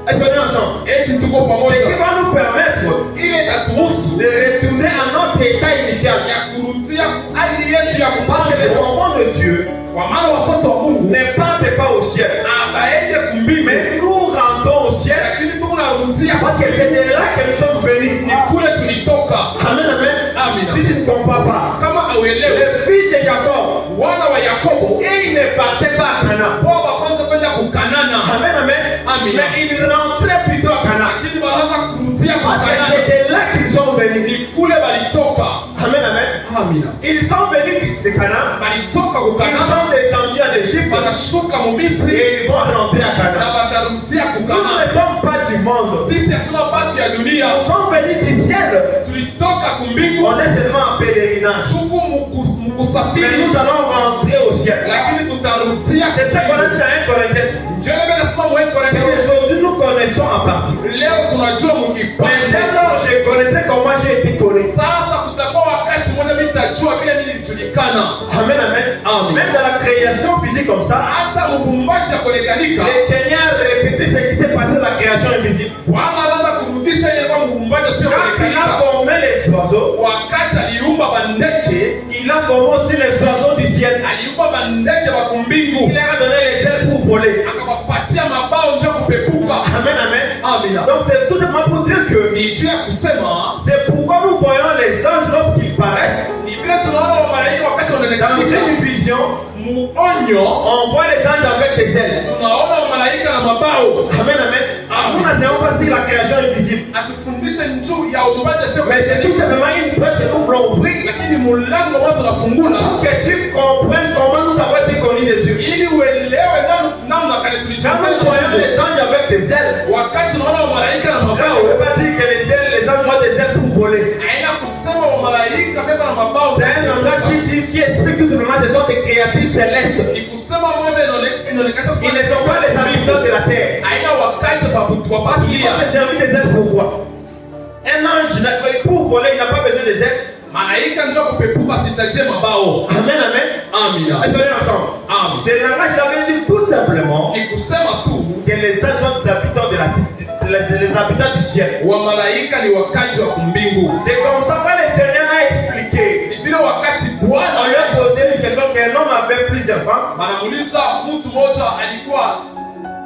Est-ce qu'on est ensemble? Eti tuko Ce qui pamoja. va nous permettre Ile itaturuhusu de retourner à notre état initial. ya kurudia hali yetu ya Parce que les kupata, enfants de Dieu kwa maana watoto wa Mungu ne partent pas au ciel. abaende kumbingu, Mais nous rentrons au ciel lakini tunarudia parce que c'est de là que nous sommes venus. ni kule tulitoka. Amen, amen. Amina. Si tu ne comprends pas, Kama auelewe, les fils de Jacob, wana wa Yakobo ils ne partaient pas à Canaan. wao wakaanza kwenda kukanana, Amen, amen. Amen. Mais ils rentraient plutôt à Canaan. lakini wanaanza kurudia Parce que kukanana, c'est de là qu'ils sont venus. ni kule balitoka. Amen, amen. Amina. Ils sont venus de Canaan. Balitoka Ils kukanana, sont descendus en Égypte wanashuka Misri et ils vont rentrer à na Canaan. watarudia Nous kukanana. ne sommes pas du monde. Sisi hatuna bati ya dunia, Nous sommes venus du ciel. tulitoka kumbingu On est seulement en pèlerinage. tuku Mais mkusafiri, nous allons rentrer au ciel. lakini tutarudia C'est ça qu'on a dit dans 1 Corinthiens. Ndio ndio nasema mwe Parce Korintho, qu'aujourd'hui nous connaissons en partie. leo tunajua Mais mkipande. dès lors je connaîtrai comment j'ai été connu. Sasa kutakuwa wakati mmoja mimi nitajua vile nilijulikana. Amen, amen. Amen. Même dans la création physique comme ça, Hata mgumbaji kuonekanika, le Seigneur répétait ce qui s'est passé dans la création invisible. Bwana anaanza kurudisha ile kwa mgumbaji sio Quand il a kuonekanika. formé les oiseaux, Wakati aliumba bandeke, il a formé aussi les oiseaux du ciel. aliumba bandeke wa kumbingu, Il leur a donné les ailes pour voler. akawapatia mabao ndio kupepuka. Amen, amen. Amina. Donc c'est tout simplement pour dire que Ni juu ya kusema c'est pourquoi nous voyons les anges lorsqu'ils paraissent. ni vile tunaona malaika wakati Dans wanaonekana une vision, muonyo, on voit les anges avec des ailes. tunaona malaika na mabao. Amen, amen. Nous n'enseignons pas sur la création invisible. Atufundishe juu ya uumbaji sio Mais c'est tout simplement une brèche que nous voulons ouvrir lakini mulango watu tunafungula pour que tu comprennes comment nous avons été connus de Dieu. ili uelewe namna kale Quand nous tulichukua. voyons les anges avec des ailes, Wakati tunaona malaika na là, on mabao, ne veut pas dire que les anges ont des ailes pour voler. haina kusema malaika beba na mabao. C'est un langage qui explique tout simplement que ce sont des créatures célestes. Ni kusema moja inaonekana Ils ne sont pas les habitants de la terre. haina wakati wa Parce qu'ils kutupatia. vont se servir des ailes pour quoi? Un ange, pour voler, il n'a pas besoin des ailes. Malaika ndio kupepuka sitajie mabao. Amen, amen. Amina. Est-ce qu'on est ensemble? Amen. C'est le langage qui avait dit tout simplement Ni kusema tu que les anges sont des habitants de la terre, les habitants du ciel. wa malaika ni wakati wa kumbingu. C'est comme ça que le Seigneur a expliqué. Ni vile wakati On lui a Bwana posé une question qu'un homme avait plusieurs femmes. anamuuliza mtu mmoja alikuwa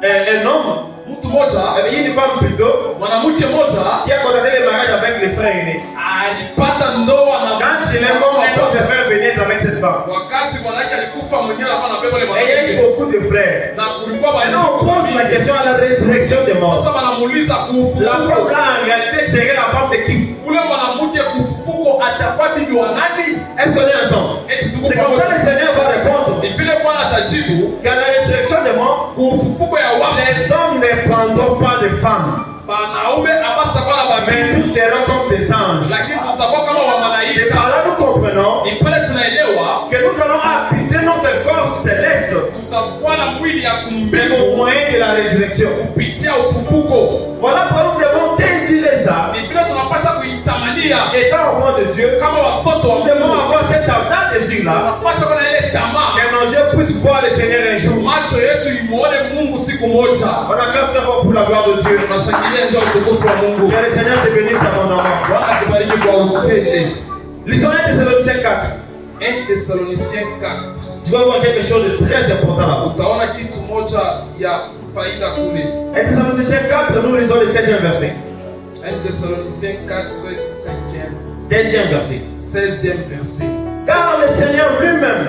Un homme, mtu mmoja une femme plutôt, mwanamke mmoja qui a condamné le mariage avec les frères aînés. alipata ndoa na Quand il est mort, un autre frère venait être avec cette femme. wakati mwanamke alikufa mwenyewe alikuwa anabeba ile Et il y a eu mwanamke beaucoup de frères. na kulikuwa Maintenant, on pose la question à la résurrection des morts. sasa wanamuuliza La kufufuko femme là, en réalité, serait la femme de qui? ule mwanamke kufufuko atakuwa bibi wa nani? Est-ce qu'on est ensemble? Eti tuko C'est comme ça que pamoja. le Seigneur va répondre. Ni vile Bwana atajibu Qu'à la résurrection des morts, kufufuko ya wafu les hommes ne prendront pas de femmes, wanaume abasitakuwa na mais babibi nous serons comme des anges. lakini tutakuwa kama wa C'est malaika. par là nous comprenons Ni pale tunaelewa que nous allons habiter notre corps céleste. tutakuwa na mwili ya C'est kumbingu au moyen de la résurrection. kupitia ufufuko. Voilà pourquoi nous devons désirer ça. Ni vile tunapaswa kuitamania Étant enfants de Dieu, kama watoto wa nous devons Mungu. avoir cet ardent désir-là. Tunapaswa kuwa na ile tamaa Que nos yeux puissent voir le Seigneur un jour. macho yetu imuone Mungu siku moja. On acclame très fort pour la gloire de Dieu. Tunashangilia njoo utukufu wa Mungu. Que le Seigneur te bénisse abondamment. Bwana kubariki kwa utele. Lisons 1 Thessaloniciens 4. 1 Thessaloniciens 4. Tu vas voir quelque chose de très important là-bas. Utaona kitu moja ya faida kule. 1 Thessaloniciens 4, nous lisons le 16e verset. 1 Thessaloniciens 4, 5e, 16e verset. 16e verset. Car le Seigneur lui-même,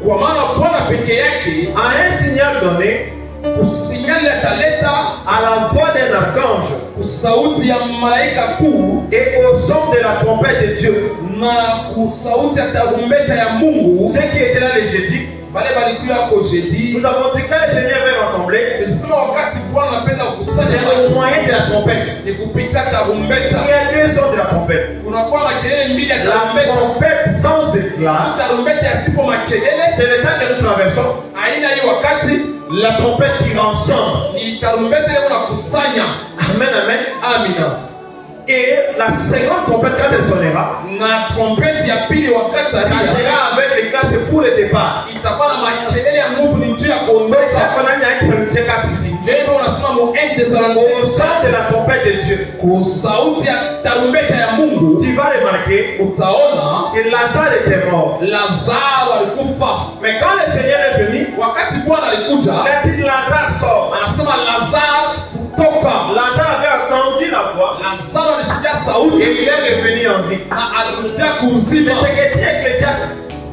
Kwa maana Bwana peke yake a un signal donné kusinyali ataleta à la voix d'un archange kusauti ya malaika kuu et au son de la trompette de Dieu. na kusauti ya tarumbeta ya Mungu. Ceux qui étaient là le jeudi, Wale balikuwa hapo jeudi. nous avons dit quand le Seigneur va rassembler, Tulisema wakati Bwana anapenda c'est kukusanya au moyen de la trompette. ni kupitia Il tarumbeta. y a deux sons de la trompette. Kunakuwa na kelele mbili ya La tarumbeta. trompette sans éclat, Tarumbeta yasipo makelele. c'est le temps que nous traversons. Aina hii wakati La trompette qui ensemble. ni tarumbeta ile unakusanya. Amen, amen. Amina. Et la seconde trompette, quand elle sonnera, Na trompeti ya pili wakati ça alia sera avec l'éclat, c'est pour le départ. itakuwa na makelele ya nguvu, ni njia ya Donc, kuondoka. ça qu'on a mis à 4 ici. Ndio hivyo unasema mu 1 Au Thessaloniciens son de la trompette de Dieu, kwa sauti ya tarumbeta ya Mungu tu vas remarquer utaona que Lazare était mort. Lazaro alikufa. Mais quand le Seigneur est venu, Wakati Bwana alikuja il a dit Lazare sort. anasema Lazaro kutoka. Lazare avait entendu la voix Lazaro alisikia sauti et il est revenu en vie. na alirudia Mais kuuzima. ce que dit Ecclésiaste,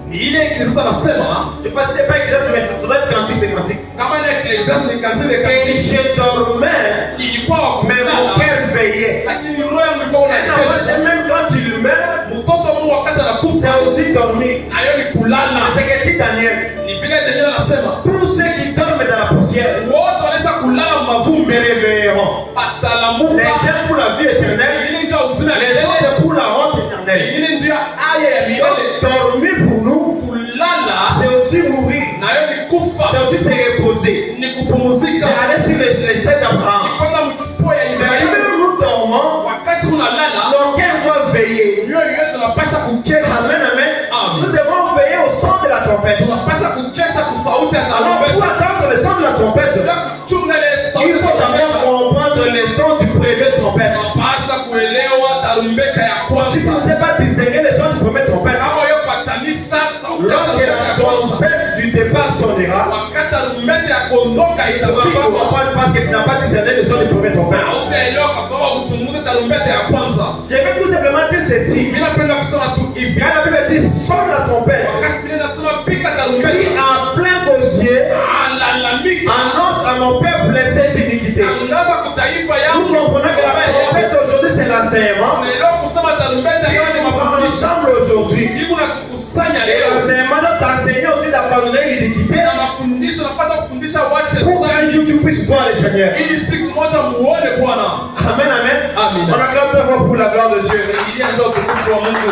Ni ile Ecclésiaste anasema je ne sais pas si c'est pas Ecclésiaste, mais ça doit être Cantique des Cantiques. kama ile Ecclésiaste ni kantile Et kati je dormais, ilikuwa wa mais mon kulala, cœur veillait. lakini roho yangu ilikuwa Et unakesha. même quand il meurt, Mtoto wa Mungu wakati anakufa c'est aussi dormir. nayo ni kulala. C'est ce que dit Daniel. Ni vile Daniel anasema Tous ceux qui dorment dans la poussière wote wanaisha kulala se mavumbi réveilleront. patalamuka. Les uns pour la vie éternelle, Ingine njia ya uzima ya les milele, autres pour la honte éternelle. ingine njia aya ya milele. Donc, dormir pour nous, Kulala c'est aussi mourir. nayo ni kufa, C'est aussi se reposer. ni kupumzika. C'est aller sur les seins d'Abraham. Kwenda mkifua ya Mais Ibrahimu. même nous dormons, Wakati unalala nos cœurs doivent veiller. mioyo yetu tunapasha kukesha. Amen, amen. Amen. Nous devons veiller au son de la trompette. Tunapasha kukesha kusauti ya Alors, pour tarumbeta. attendre le son de la trompette, Bila kuchunga ile sauti il ya faut d'abord tarumbeta. comprendre le son du premier trompette. Tunapasha kuelewa tarumbeta ya Si vous ne kwanza. savez pas distinguer le son du premier trompette, Kama hiyo patanisha sauti ya lorsque tarumbeta la ya kwanza. trompette du départ sonnera, wakati tarumbeta ya kuondoka tu ne vas pas itapigwa, comprendre parce que tu n'as pas discerné le son du premier trompette. hautaelewa kwa sababu kuchunguza tarumbeta ya kwanza. Je vais tout simplement dire ceci. Mimi napenda kusema tu hivi, Quand la Bible dit sonne la trompette, wakati Biblia inasema piga crie tarumbeta, en plein gosier, alalamika, annonce à mon peuple ses iniquités. tangaza kwa taifa Nous yangu. comprenons que la trompette aujourd'hui c'est l'enseignement. Unaelewa kusema tarumbeta Et ndio ni on va mafundisho. ensemble aujourd'hui. Hivi natukusanya Et leo l'enseignement doit t'enseigner aussi d'abandonner l'iniquité na mafundisho, napaswa kufundisha watu pour qu'un jour tu puisses voir le Seigneur. ili siku moja muone Bwana. Amen, amen. Amen. On acclame très fort pour la gloire de Dieu. Ili ndio utukufu wa Mungu.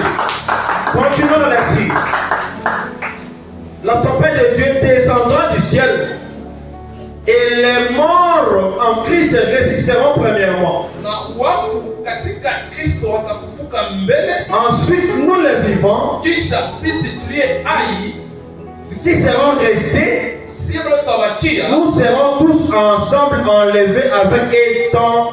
Continuons la lecture. La tempête de Dieu descendra du ciel et les morts en Christ résisteront premièrement. Na wafu katika Kristo watafufuka mbele, Ensuite, nous les vivants kisha sisi tuliye hai qui serons restés, sisi tutabakia, nous serons tous ensemble enlevés avec étant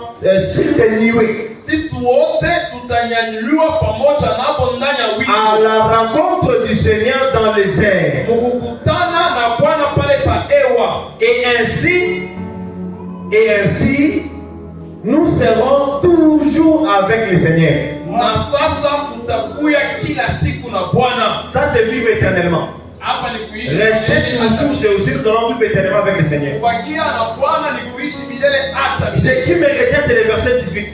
sur des nuées sisi wote tutanyanyuliwa pamoja nabo ndani ya à wingu la rencontre du Seigneur dans les airs. mukukutana na Bwana pale pa ewa. Et ainsi, nous serons toujours avec le Seigneur. Na sasa tutakuya kila siku na Bwana. Ça, c'est vivre éternellement. Hapa ni kuishi Rester milele toujours, hata- c'est aussi nous allons vivre éternellement avec le Seigneur. kubakia na Bwana ni kuishi milele hata Ce milele. qui me retient, c'est le verset 18.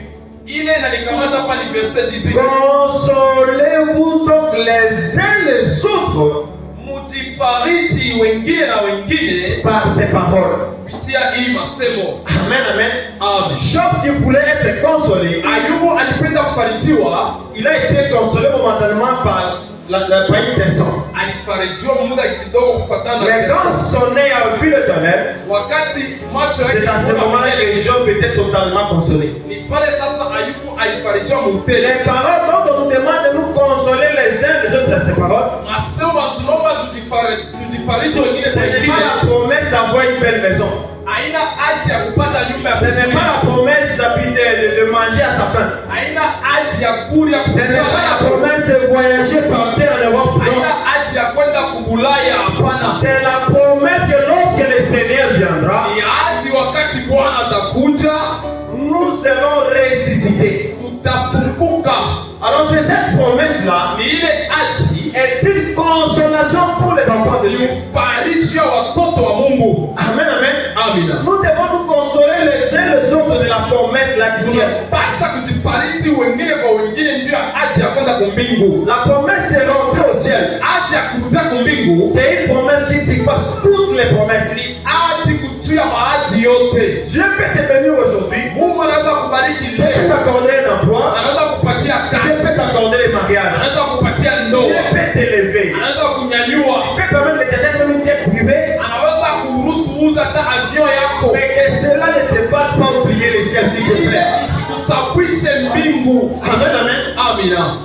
Ile inalikamata hapa ni verset 18. Consolez-vous donc les uns les autres Mutifariji wengine na wengine par ces paroles. kupitia hii masemo. Amen, amen. Amen. Job qui voulait être consolé, Ayubu alipenda kufarijiwa, il a été consolé momentanément par la paix des sangs. alifarijiwa muda kidogo kufuatana na Mais pesa. quand son œil a vu l'éternel, Wakati macho yake c'est à ce kuona moment-là mbele, que Job était totalement consolé. ni pale sasa Ayubu alifarijiwa mupele. Les paroles dont on nous demande de nous consoler les uns les autres dans ces paroles, Masema tunaomba tujifariji wengine ce kwa n'est wengine. pas la promesse d'avoir une belle maison. Haina hati ya kupata nyumba ya Ce n'est kuzuri. pas la promesse de manger à sa faim. Haina hati ya kula ya Ce n'est pas la kuchana. promesse de voyager par terre en Europe. Non. Haina hati ya kwenda kubulaya, hapana. C'est la promesse que lorsque le Seigneur viendra, Ni hati wakati Bwana atakuja, nous serons ressuscités. tutafufuka. Alors c'est cette promesse-là Ni ile hati est une consolation pour les enfants de ni Dieu. ufariji wa watoto wa Mungu. Amen, amen. Amina. Nous devons nous consoler les uns les autres de la promesse là du ciel. Tunapasha kujifariji wengine kwa wengine njia ya hati ya kwenda kwa mbingu. La promesse de rentrer au ciel, Hati ya kurudia kwa mbingu c'est une promesse qui surpasse toutes les promesses. ni hati kutia mahadi yote. Dieu peut te bénir aujourd'hui. Mungu anaweza kubariki Dieu peut leo, t'accorder un emploi. anaweza kupatia Dieu kazi, peut t'accorder le mariage. anaweza kupatia Dieu ndoa, peut t'élever. anaweza kunyanyua, Il peut permettre de t'acheter même une jet privée. anaweza kuruhusu uza hata avion yako, Mais que cela ne te fasse pas oublier le ciel, s'il te ile plaît. isikusabwishe mbingu. Amen, amen. Amina.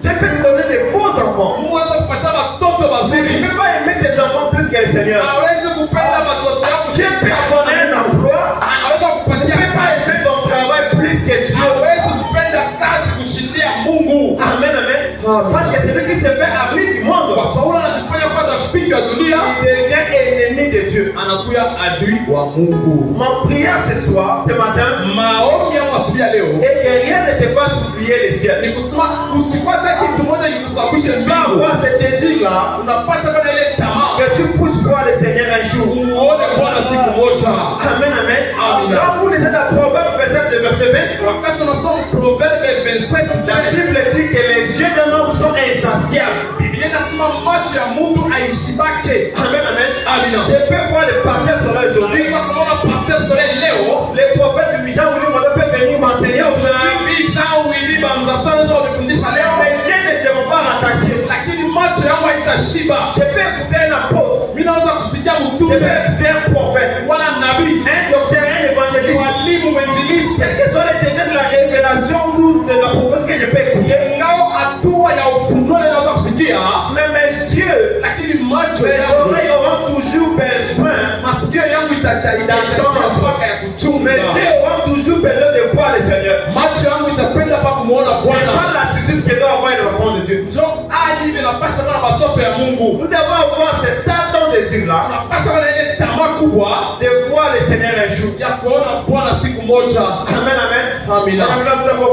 Dieu peut te donner des beaux enfants. Mungu anaweza kupatia watoto Mais tu wazuri, ne peux pas aimer tes enfants plus que le Seigneur. aweze kupenda watoto yako, Dieu peut te donner un emploi. anaweza Tu ne kupatia peux pas kazi, aimer ton travail plus que Dieu. aweze kupenda kazi kushindia Mungu, Amen, amen. Parce que celui qui se fait ami du monde, kwa sababu anajifanya kuwa rafiki wa dunia, il devient ennemi de Dieu. anakuwa adui wa Mungu. Ma prière ce soir, ce matin, Maombi yangu asubuhi ya leo est que rien ne te fasse oublier le ciel. ni kusema usipate kitu moja kikusababishe Tu vas mbingu. avoir ce désir-là, Unapasha kuwa na ile tamaa que tu puisses voir le Seigneur un jour. umuone Bwana siku moja. Amen, amen. Amen. Quand vous lisez la Proverbe 27, le verset 20, Wakati unasoma Proverbe 25, la Bible dit que les yeux d'un homme sont insatiables. Biblia inasema macho ya mtu aishibake. Amen, amen. Amina. Je peux voir le pasteur sur là aujourd'hui. Unaweza kumwona Pastor Soleil leo, Le prophète de Michel Ouli peut venir m'enseigner aujourd'hui. nabii Jean Willy Banzasa anaweza kufundisha leo, Mes yeux ne seront pas rattachés. lakini macho yangu haitashiba. Je peux écouter un apôtre. Mimi naweza kusikia Je peux mtume écouter un prophète. wala nabii, Un docteur, un évangéliste. walimu, mwinjilisti, Quel que soit le degré de la révélation ou de la promesse que je peux écouter. ingawa hatua ya ufunuo inaweza kusikia, Mais mes yeux, lakini macho mes yangu, oreilles auront toujours besoin. masikio yangu itahitajia mpaka ya Mes kuchunga. yeux auront toujours besoin de voir le Seigneur. Macho yangu itapenda pa kumuona C'est Bwana. ça l'attitude que doit avoir une enfant de Dieu. Njo hali ile inapasha kuwa na watoto ya Mungu. Nous devons avoir cet ardent désir-là. kubwa de voir le Seigneur un jour. ya kuona Bwana siku moja. Amen, amen. Amina.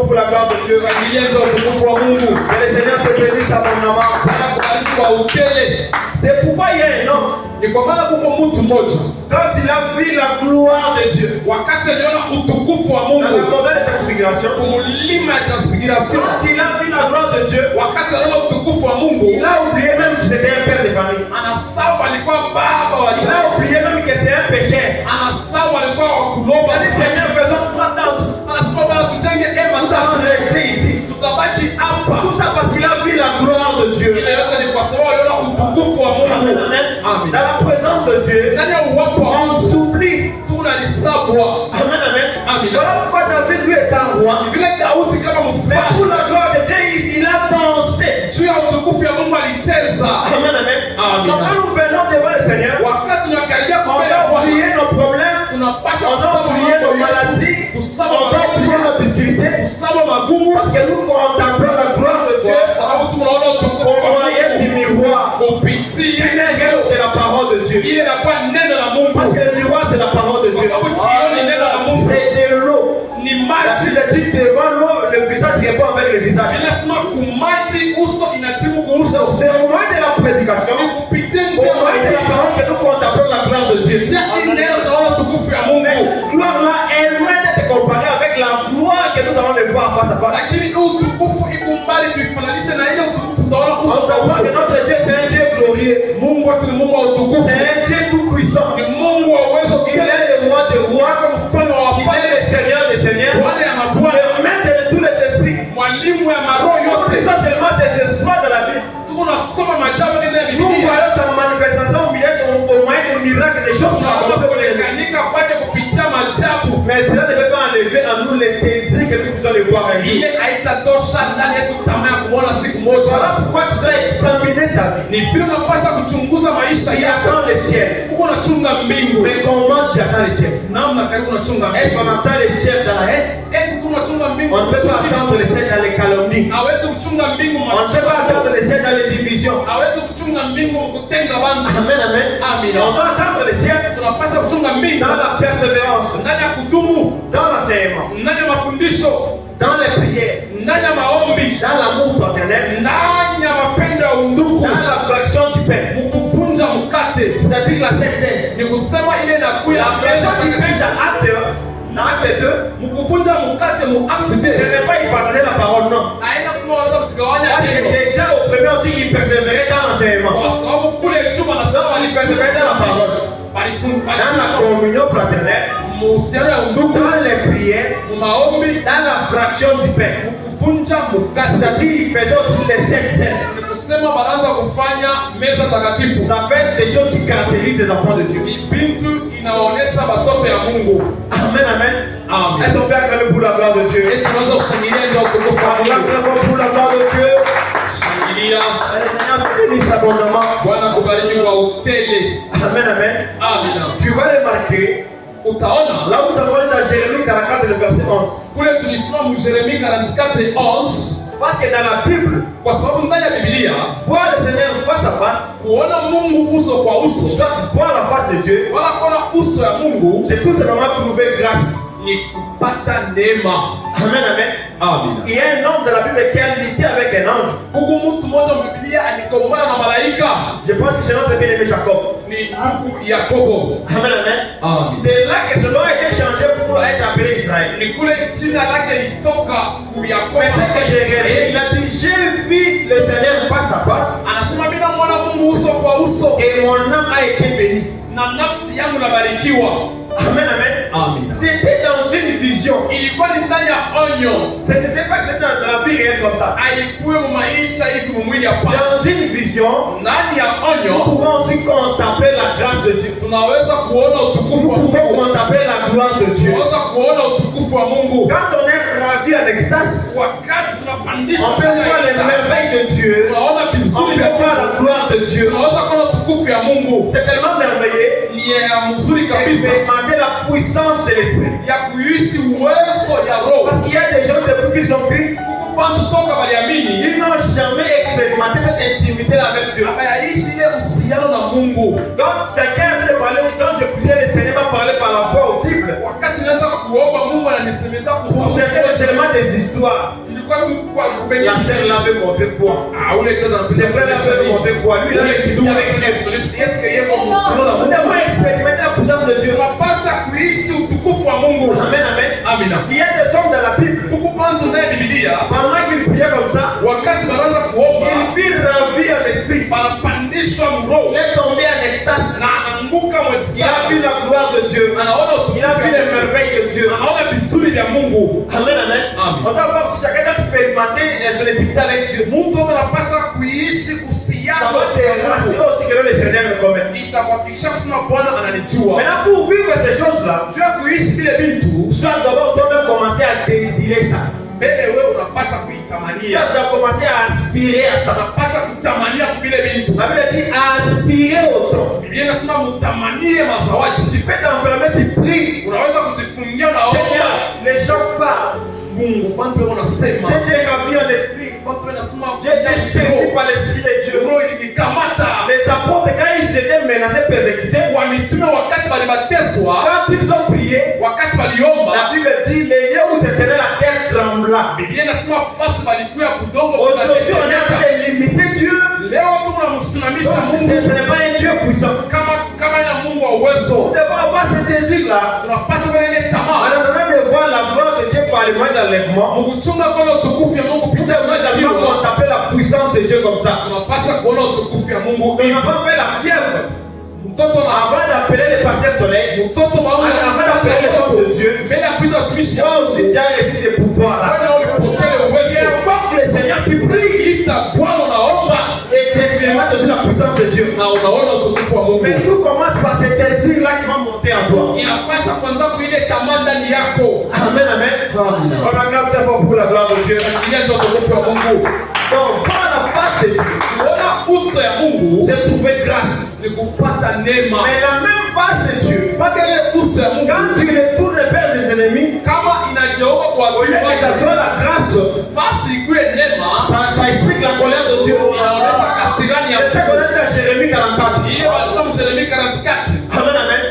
Pour la gloire de Dieu. Shangilia ndio utukufu wa Mungu. Que le Seigneur te bénisse abondamment. Bwana kubariki kwa utele. C'est pourquoi il y a un homme, Ni kwa maana kuko mtu mmoja quand il a vu la gloire de Dieu, wakati aliona utukufu wa dans la Mungu montagne de transfiguration, kumulima ya transfiguration, quand il a vu la gloire de Dieu, wakati aliona utukufu wa Mungu il a oublié même que c'était un père de famille. anasahau alikuwa baba wa Il a jamaa, oublié même que c'est un pécheur. anasahau alikuwa wa kulomba. Il a dit, Seigneur, faisons 3 tentes. Anasema Bwana tujenge hema Nous tatu, allons rester ici. tutabaki hapa. Tout ça parce qu'il a vu la gloire de Dieu. Ile yote ni kwa sababu aliona utukufu wa Mungu. Amen, amen. Amen. Dans la présence de Dieu, Ndani ya uwepo wa on Mungu s'oublie. tunalisabwa. Amen, amen. Amen. Voilà pourquoi David lui est un roi. Vile Daudi kama Mais mfalme pour la gloire de Dieu, il a dansé. juu ya utukufu ya Mungu alicheza. Amen, amen. Amen. Donc quand nous venons devant le Seigneur, Wakati tunakaribia on mbele ya va Bwana, oublier nos problèmes, tunapasha on va kusaba oublier nos mambo yetu, maladies, kusaba on va oublier magonjwa, nos difficultés. kusaba magumu, Parce que nous contemplons la gloire de Dieu kwa sababu tunaona utukufu au wa moyen du Mungu miroir. kupitia Il est de la parole de Dieu. ile inakuwa neno la Mungu, Parce que le miroir, c'est la parole de kwa Dieu. sababu kioo ni neno la Mungu, C'est de l'eau. ni La maji. Bible dit devant l'eau, le visage répond avec le visage. Inasema kumaji uso inatibu kuuso. C'est au moyen de la prédication, Ni kupitia au njia moyen de la parole que nous contemplons la gloire de Dieu. kupitia hii neno tunaona utukufu ya Mungu. Mais gloire là est loin d'être comparée avec la gloire que nous allons le voir face à face. Lakini huu utukufu ikumbali tuifananishe na ile utukufu tunaona On uso kwa peut voir uso. que notre Dieu c'est un Dieu glorieux. Mungu wetu ni Mungu wa utukufu. C'est un Dieu tout puissant. Ni Mungu wa uwezo Il kile. est le roi des rois. Mfalme wa Il est wafalme, le Seigneur des seigneurs. Bwana ya mabwana, Le maître de tous les esprits. mwalimu ya maroho Nous yote. lisons seulement ses exploits dans la Bible. Tuko nasoma maajabu ndani ya Nous Biblia. voyons sa manifestation au moyen de miracles, des choses qu'on a Tunaona compris. kuonekanika kwake kupitia maajabu. Mais cela ne peut pas enlever en nous les désirs que nous puissions le voir un jour. Ile haitatosha ndani yetu tamaa ya kuona siku moja. Voilà pourquoi tu dois examiner ta vie. Ni vile unapaswa kuchunguza maisha Tu yako. attends le ciel. Uko unachunga mbingu. Mais comment tu attends le ciel? Namna karibu unachunga Est-ce qu'on mbingu. attend le ciel dans la haine? Eti tu unachunga mbingu. On ne peut pas attendre le ciel dans les calomnies. Hawezi kuchunga mbingu On ne peut pas attendre le ciel dans les divisions. Hawezi kuchunga mbingu kutenga bantu. Amen, amen. Amina. On doit attendre le ciel Tunapaswa kuchunga mbingu dans la persévérance, ndani ya kudumu, dans l'enseignement, ndani ya mafundisho, dans les prières, ndani ya maombi, dans l'amour fraternel, ndani ya mapendo ya undugu, dans la fraction du pain. mukuvunja mkate. C'est-à-dire la Sainte-Seine. Ni kusema ile inakuya La fraction du pain dans acte 2, mukuvunja mkate mu acte ce n'est pas y partager la parole, non. haina kusema wanaweza kutugawanya Parce que neno. déjà au premier on dit qu'il persévérait dans l'enseignement, Kwa sababu kule chuma na sawa il persévérait dans la parole, dans la communion fraternelle, muhusiano ya undugu, dans les prières, mu maombi, dans la fraction du pain. kuvunja mkate. C'est-à-dire il faisait aussi les sept scènes. Ni kusema baraza kufanya meza takatifu. Ça fait des choses qui caractérisent les enfants de Dieu. Ni bintu inaonyesha batoto ya Mungu. Amen, amen. Amen. Est-ce qu'on peut acclamer pour la gloire de Dieu? Eti tunaweza kushangilia ndio utukufu wa Mungu. Acclamons pour la gloire de Dieu. Shangilia. Le Seigneur te bénisse abondamment. Bwana kubariki kwa utele. Amen, amen. Amina. Tu vas remarquer, Utaona là où nous avons lu dans Jérémie 44, le verset 11. kule tulisoma mu Yeremia 44:11, Parce que dans la Bible, kwa sababu ndani ya Biblia voir le Seigneur face à face, kuona Mungu uso kwa uso soit voir la face de Dieu, wala kuona uso ya Mungu c'est tout simplement trouver grâce. ni kupata neema. Amen, amen. Amina. Il y a un homme dans la Bible qui a lutté avec un ange. Huku mtu mmoja wa Biblia alikombana na malaika, Je pense que c'est notre bien-aimé Jacob. ni ndugu Yakobo. Amen, amen. Amina. C'est là que ce nom a été changé pour être appelé Israël. Ni kule jina lake litoka ku Yakobo. Mais c'est que j'ai regardé, il a dit, j'ai vu le Seigneur face à face Anasema mimi namwona Mungu uso kwa uso et mon âme a été bénie. na nafsi yangu nabarikiwa. Amen, amen. Amina. C'était dans une vision. Ilikuwa ni ndani ya onyo, Ce n'était pas que c'était dans la vie réelle comme ça. haikuwe mu maisha hivi mu mwili hapa. Dans une vision, Ndani ya nous onyo pouvons aussi contempler la grâce de Dieu. tunaweza kuona utukufu Nous wa pouvons Mungu, contempler la gloire de Dieu. tunaweza kuona utukufu wa Mungu. Quand on est ravi en extase, Wakati tunapandisha on peut voir les merveilles de Dieu. tunaona On vizuri peut vya voir la Mungu, gloire de Dieu. tunaweza kuona utukufu ya Mungu. C'est tellement merveilleux. Ni ya mzuri kabisa Expérimenter la puissance de l'esprit. ya kuishi uwezo ya Roho. Parce qu'il y a des gens depuis qu'ils ont pris, Bantu toka waliamini ils n'ont jamais expérimenté cette intimité avec Dieu. abayaishi ile uhusiano na Mungu. Donc, quelqu'un a de parler, quand je priais le Seigneur Pour certains éléments des histoires, ilikuwa tu kwa kubeni. la sœur l'avait montré quoi? Ule kaza C'est vrai, l'avait montré quoi? Lui, il avait dit avec Dieu. Est-ce que yeye kwa msoro na On Mungu? devrait expérimenter la puissance de Dieu. Tunapaswa kuishi utukufu wa Mungu. Amen, amen. Amina. Il y a des hommes dans la Bible. Huku pantu naye Biblia Pendant qu'ils priaient comme ça, wakati wanaanza kuomba ils firent ravir en esprit. wanapandishwa mroho Il est tombé en extase. na anaanguka Il a vu mwetiani. la gloire de Dieu. Anaona Il a vu les merveilles de Dieu. anaona vizuri vya Mungu. Amen, amen. Amen. On doit voir si chacun doit expérimenter son intimité avec Dieu. Mtu anapaswa kuishi Ça kuhusiana va te rassurer aussi que l'Éternel me connaît. itakuhakikisha kusema Bwana ananijua. Maintenant, pour vivre ces choses-là, Juu ya kuishi vile vitu tu dois d'abord toi-même commencer à désirer ça. mbele wewe unapaswa Tu kuitamania. dois commencer à aspirer à ça. Unapaswa kutamania vile vitu. La Bible dit aspirer au don. Biblia inasema mtamanie mazawadi. Tu peux t'enfermer, tu pries. Unaweza kujifungia na Seigneur, omba. les gens parlent. Mungu bantu wanasema. J'ai été ravi en esprit. Bantu wanasema J'ai été saisi par l'Esprit de Dieu. roho ilikamata. Les apôtres, quand ils étaient menacés, persécutés, Wamitume wakati walibateswa, quand ils ont prié, wakati waliomba, la Bible dit les lieux où se tenait la terre trembla. Biblia inasema fasi walikuwa kudongo. Aujourd'hui, on est en train de limiter Dieu. Leo tunamsimamisha Donc, Mungu ce n'est pas un Dieu puissant. kama ina Mungu wa Nous uwezo. devons avoir ce désir-là. Tunapaswa kuwa ile En tamaa. attendant de voir la gloire de Dieu par les moyens d'enlèvement, Mkuchunga kuona utukufu ya Mungu nous pita devons également kwa contemplaler la puissance de Dieu comme ça. tunapaswa kuona utukufu ya Mungu. Nous avons fait la fièvre Mtoto na avant d'appeler les pasteurs soleil. mtoto Avant d'appeler les hommes de Dieu. mbele ya kuita watumishi Toi aussi, tu as reçu ce pouvoir-là. wale ulipokea Et uwezo. invoque le Seigneur, tu pries. Ita Bwana unaomba Et tu expérimentes aussi la puissance de Dieu. na unaona utukufu wa Mungu. Mais tout commence par ce désir-là qui va monter en toi. Inapasha kwanza kuile tamaa ndani yako. Amen, amen. Amen. On acclame très fort pour la gloire de Dieu. Ile ndio utukufu wa Mungu. Donc, voir la face de Dieu, Kuona uso ya Mungu c'est trouver grâce. ni kupata neema. Mais la même face de Dieu, Ile uso ya Mungu quand tu le tournes vers ses ennemis, kama inageuka kwa au lieu que ça soit la grâce, basi ikuwe neema, ça explique la colère de Dieu. inaonyesha kasirani ya C'est ça qu'on a dit dans Jérémie 44. ile walisema Yeremia 44. Amen, amen.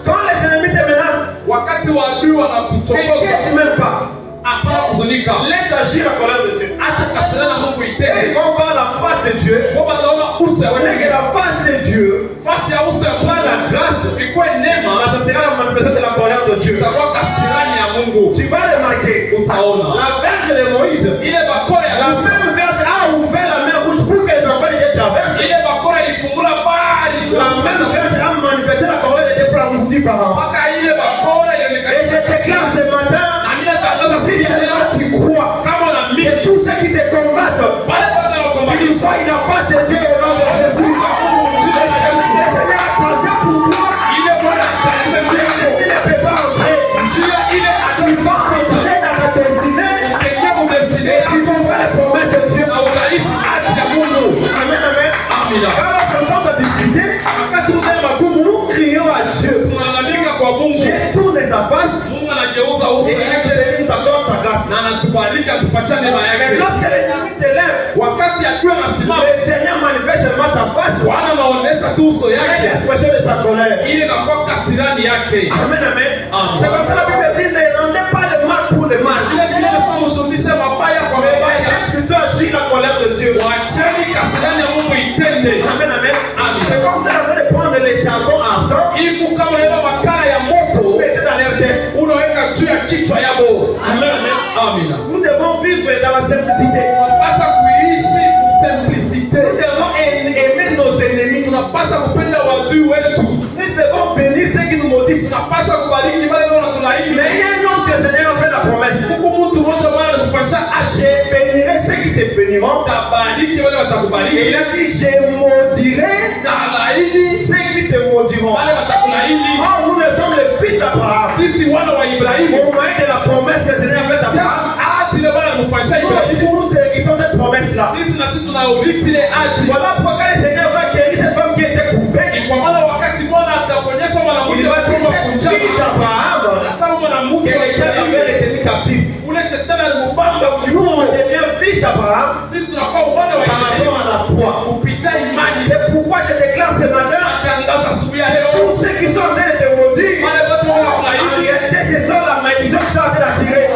Quand les ennemis te menacent, Wakati wa adui ne wanakuchokoza, t'inquiète même pas. hapana kuzunika. Laisse agir la colère de Dieu. Acha kasirani na Mungu Et itende. quand on voit la face de Dieu, Kwa utaona uso ya on est Mungu. que la face de Dieu Fasi ya uso ya soit la Mungu grâce, ikuwe neema, ça sera la manifestation de la colère de Dieu. itakuwa kasirani ya Mungu. Tu vas remarquer, Utaona la verge de Moïse, ile bakora ya la Musa, même verge a ouvert la mer rouge pour que les enfants les traversent. ile bakora ilifungula bahari La même verge a manifesté la colère de Dieu pour engloutir Pharaon. mpaka ile bakora Et je ilionekana. déclare ce matin, Na mimi natangaza si siku ya leo, tu crois kama na que mimi tous ceux qui te combattent, wale wote qu'ils wanaokombanisha soient la face de Dieu au nom de Jésus. Le Seigneur a pensé pour toi, ile Bwana atangaza njia il ne peut pas entrer. njia ile Tu vas entrer dans ta destinée ataingia mudesine et tu comprends les promesses de Dieu. na utaishi hadi ya Mungu. Amen, amen. Amina. Quand nous sommes en difficulté, Wakati tunao magumu, nous crions à Dieu. tunalalamika kwa Mungu. Dieu tourne sa face Mungu anageuza et uso yake il nous accorde sa grâce. na anatubariki, atupatia neema Mais yake. lorsque l'ennemi se lève, Wakati adui anasimama, le Seigneur manifeste seulement sa face Bwana anaonyesha tu uso et yake, l'expression de sa colère. ili inakuwa kasirani yake. Amen, amen. Amen. C'est comme ça la Bible dit, ne rendez pas le mal pour le mal. Vile vile nasema mshuhudishe mabaya kwa Mais mabaya. laissez plutôt agir la colère de Dieu. Wacheni kasirani ya Mungu itende. Amen, amen. Amen. C'est comme ça de prendre les charbons ardents, Iku kama unaweka makala ya moto, mettez dans leur tête. unaweka juu ya kichwa yabo. Amen, amen. Amina. Nous devons vivre dans la simplicité. Tunapasha kuishi simplicite. Nous devons aimer nos ennemis. Tunapasha kupenda wadui wetu. Nous devons bénir ceux qui nous maudissent. Tunapasha kubariki wale wanatulaini. Mais il y a un homme que le Seigneur a fait la promesse. Huku mtu mmoja Bwana alikufanyisha Je bénirai ceux qui te béniront. atabariki wale Et watakubariki. il a dit, je maudirai Na alaini ceux qui te maudiront. wale watakulaini. Or, nous ne sommes les fils d'Abraham. Sisi wana wa Ibrahimu. Au moyen de la promesse que le Seigneur a faite à Abraham. Ahadi ile Bwana alimfanyisha Ibrahimu. Nous héritons cette promesse-là. Sisi na sisi tunaurithi ile ahadi. Voilà pourquoi le Seigneur va guérir cette femme qui était coupée. Ni kwa maana wakati Bwana atakuonyesha mwanamke Il va dire mkubwa cette kunjama. fille d'Abraham Sasa mwanamke que les diables avaient retenu captif. ule shetani alimubamba Donc nous, on devient fils d'Abraham sisi tunakuwa wana wa par Ibrahimu rapport à la foi. kupitia imani. C'est pourquoi je déclare ce matin, Natangaza asubuhi ya leo tous ceux qui sont en train de te maudire, wale watu en wanakulaini réalité, ce sont la malédiction qui sont en train d'attirer.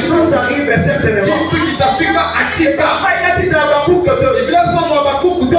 chose arrive certainement. kitu kitafika hakika. Attends Biblia inasema Habakuku 2.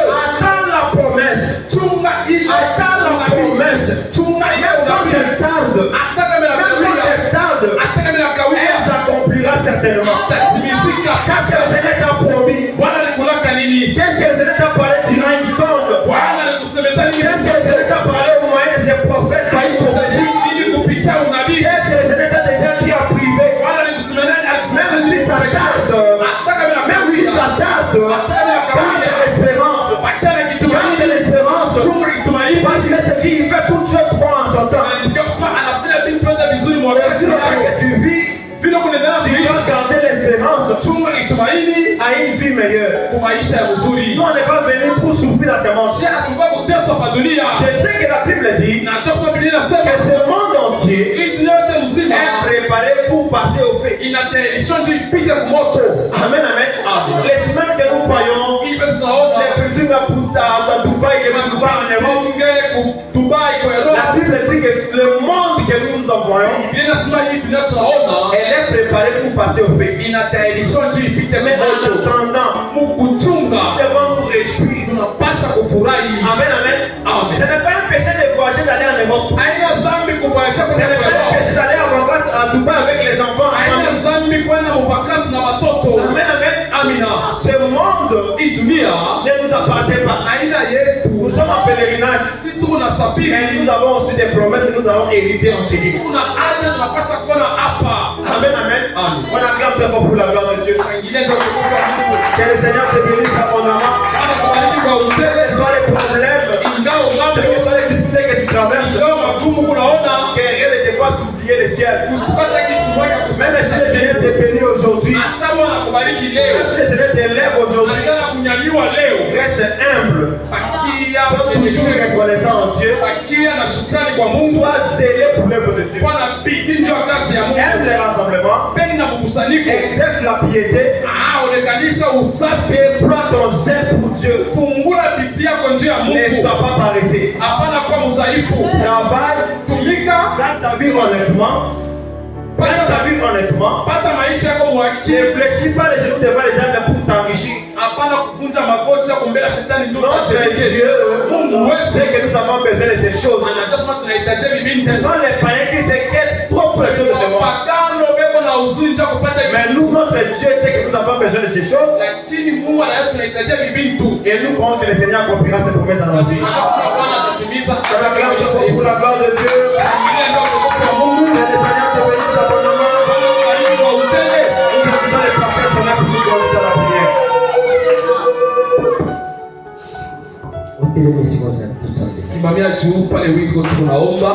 la promesse. Chunga ile Attends la promesse. chunga ile Même quand unabii. elle tarde, Hata kama même quand inakawia, elle tarde, hata kama inakawia, elle s'accomplira certainement. itatimizika. Qu'est-ce que le Seigneur t'a promis? Bwana alikulaka nini? Qu'est-ce que le Seigneur t'a parlé durant une sonde? Bwana alikusemeza nini? Qu'est-ce que le Seigneur t'a parlé au moyen de ses prophètes par une prophétie? Nini kupitia unabii? Qu'est-ce que le Seigneur t'a déjà dit en privé? Bwana alikusemeza nini? Même si ça tarde, Hata kama même si ça inakawia, tarde, hata kama garde inakawia, l'espérance. achana kitu Garde gani? l'espérance. Chunga kitumaini. Parce qu'il te dit, il fait toutes choses bon en son temps. Anasikia kusema anafanya vitu vyote vizuri Et mwakati sur le temps wake. que tu vis, Vile kunaendelea tu dois kuishi, garder l'espérance chunga kitumaini à une vie meilleure. kwa maisha ya uzuri. Nous, on n'est pas venus pour souffrir dans ce monde. Je hatukuwa kuteswa hapa dunia. Je sais que la Bible dit Na Joshua Biblia que inasema ce monde entier hii dunia yote mzima est préparé pour passer au fait. inatayarishwa ndio ipite kwa moto. Amen, amen. Amen. Les semaines que nous voyons, Hii basi tunaona les buildings à Dubaï, les buildings en Europe, bunge ku Dubai kwa la Europa. Bible dit que le monde que nous envoyons, Biblia inasema hii dunia tunaona elle est préparée pour passer au fait. inatayarishwa ndio ipite Mais kwa en moto. attendant, Mukuchunga nous devons nous réjouir. tunapasha kufurahi. Amen, amen. Amen. Ce n'est pas un péché de voyager d'aller en Europe. Haina zambi kuvaisha Ce kwenda n'est kwa pas un Europa. péché d'aller en vacances à Dubaï avec les enfants. Haina zambi kwenda muvakasi na watoto. Amen, amen. Amina. Ce monde Hii dunia ne nous appartient pas. haina yetu. Nous sommes en pèlerinage. Si tuko na Mais safiri, nous avons aussi des promesses que nous allons hériter en chérie. kuna haja tunapasha kuona hapa. Amen, amen. Amen. On acclame très fort pour la gloire de Dieu. Tangilia ndio kukufa Mungu. Que le Seigneur te bénisse abondamment. Bwana kubariki kwa Quels utele. que soient les problèmes, Ingao quelles que mambo, soient les difficultés que tu traverses, ingao magumu kunaona, que rien ne te fasse oublier le ciel. usipate kitu moja Même si le Seigneur te kusema. bénit aujourd'hui, Hata Bwana kubariki leo. même si le Seigneur t'élève aujourd'hui, Anataka kunyanyua leo. reste humble. Pakia Sois toujours reconnaissant en Dieu. pakia na shukrani kwa Mungu. Sois zélé pour l'œuvre de Dieu. Kwa na bidii ndio kazi ya Mungu. Aime les rassemblements. Pendi na mkusanyiko. Exerce la piété. Onekanisha usafi. Déploie ton zèle pour Dieu. Fungura bidii yako njia ya Ne Mungu. sois pas paresseux. Hapana kuwa mzaifu. Travaille. Tumika. Dans ta vie honnêtement. Dans ta vie honnêtement. Pata maisha yako Ne mwakili. fléchis pas les genoux devant les hommes pour t'enrichir. Hapana kuvunja magoti yako mbele ya shetani ndio Notre utajirike. Dieu Mungu wetu sait que nous avons besoin de ces choses. anajua tunahitaji bibini. Ce sont les païens qui s'inquiètent trop pour les choses de ce monde. Pagano beko na huzuni cha kupata bibini. Mais nous, notre Dieu sait que nous avons besoin de ces choses. Lakini Mungu anajua tunahitaji bibini tu. Et nous croyons que le Seigneur accomplira ses promesses dans notre vie. Anasema Bwana atatimiza. On acclame Dieu pour la gloire de Dieu. Shangilia ndio utukufu wa Mungu. Que le Seigneur te bénisse abondamment. Bwana kubariki kwa utele. Nous invitons les parfaits sonneurs pour nous conduire dans la prière. Simamia juu pale wiko tunaomba.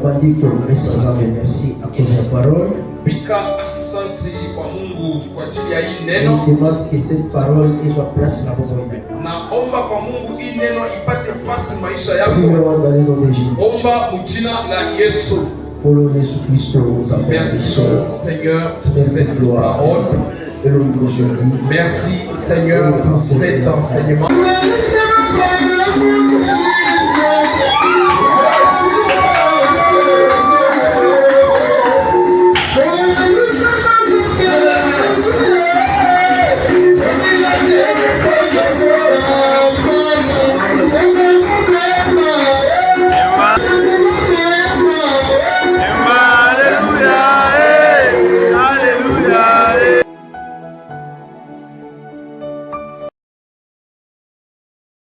Maandiko mesazame merci à cause de la parole. Pika asante kwa Mungu kwa ajili ya hii Et neno. il demande que cette parole ait sa place dans vos vies. Naomba kwa Mungu hii neno ipate nafasi maisha yako. Prions dans le nom de Jésus. Omba mjina la Yesu. Pour le Jésus-Christ, nous avons Merci Seigneur pour Merci cette gloire. parole. Et le nom de Jésus. Merci Seigneur pour cet enseignement.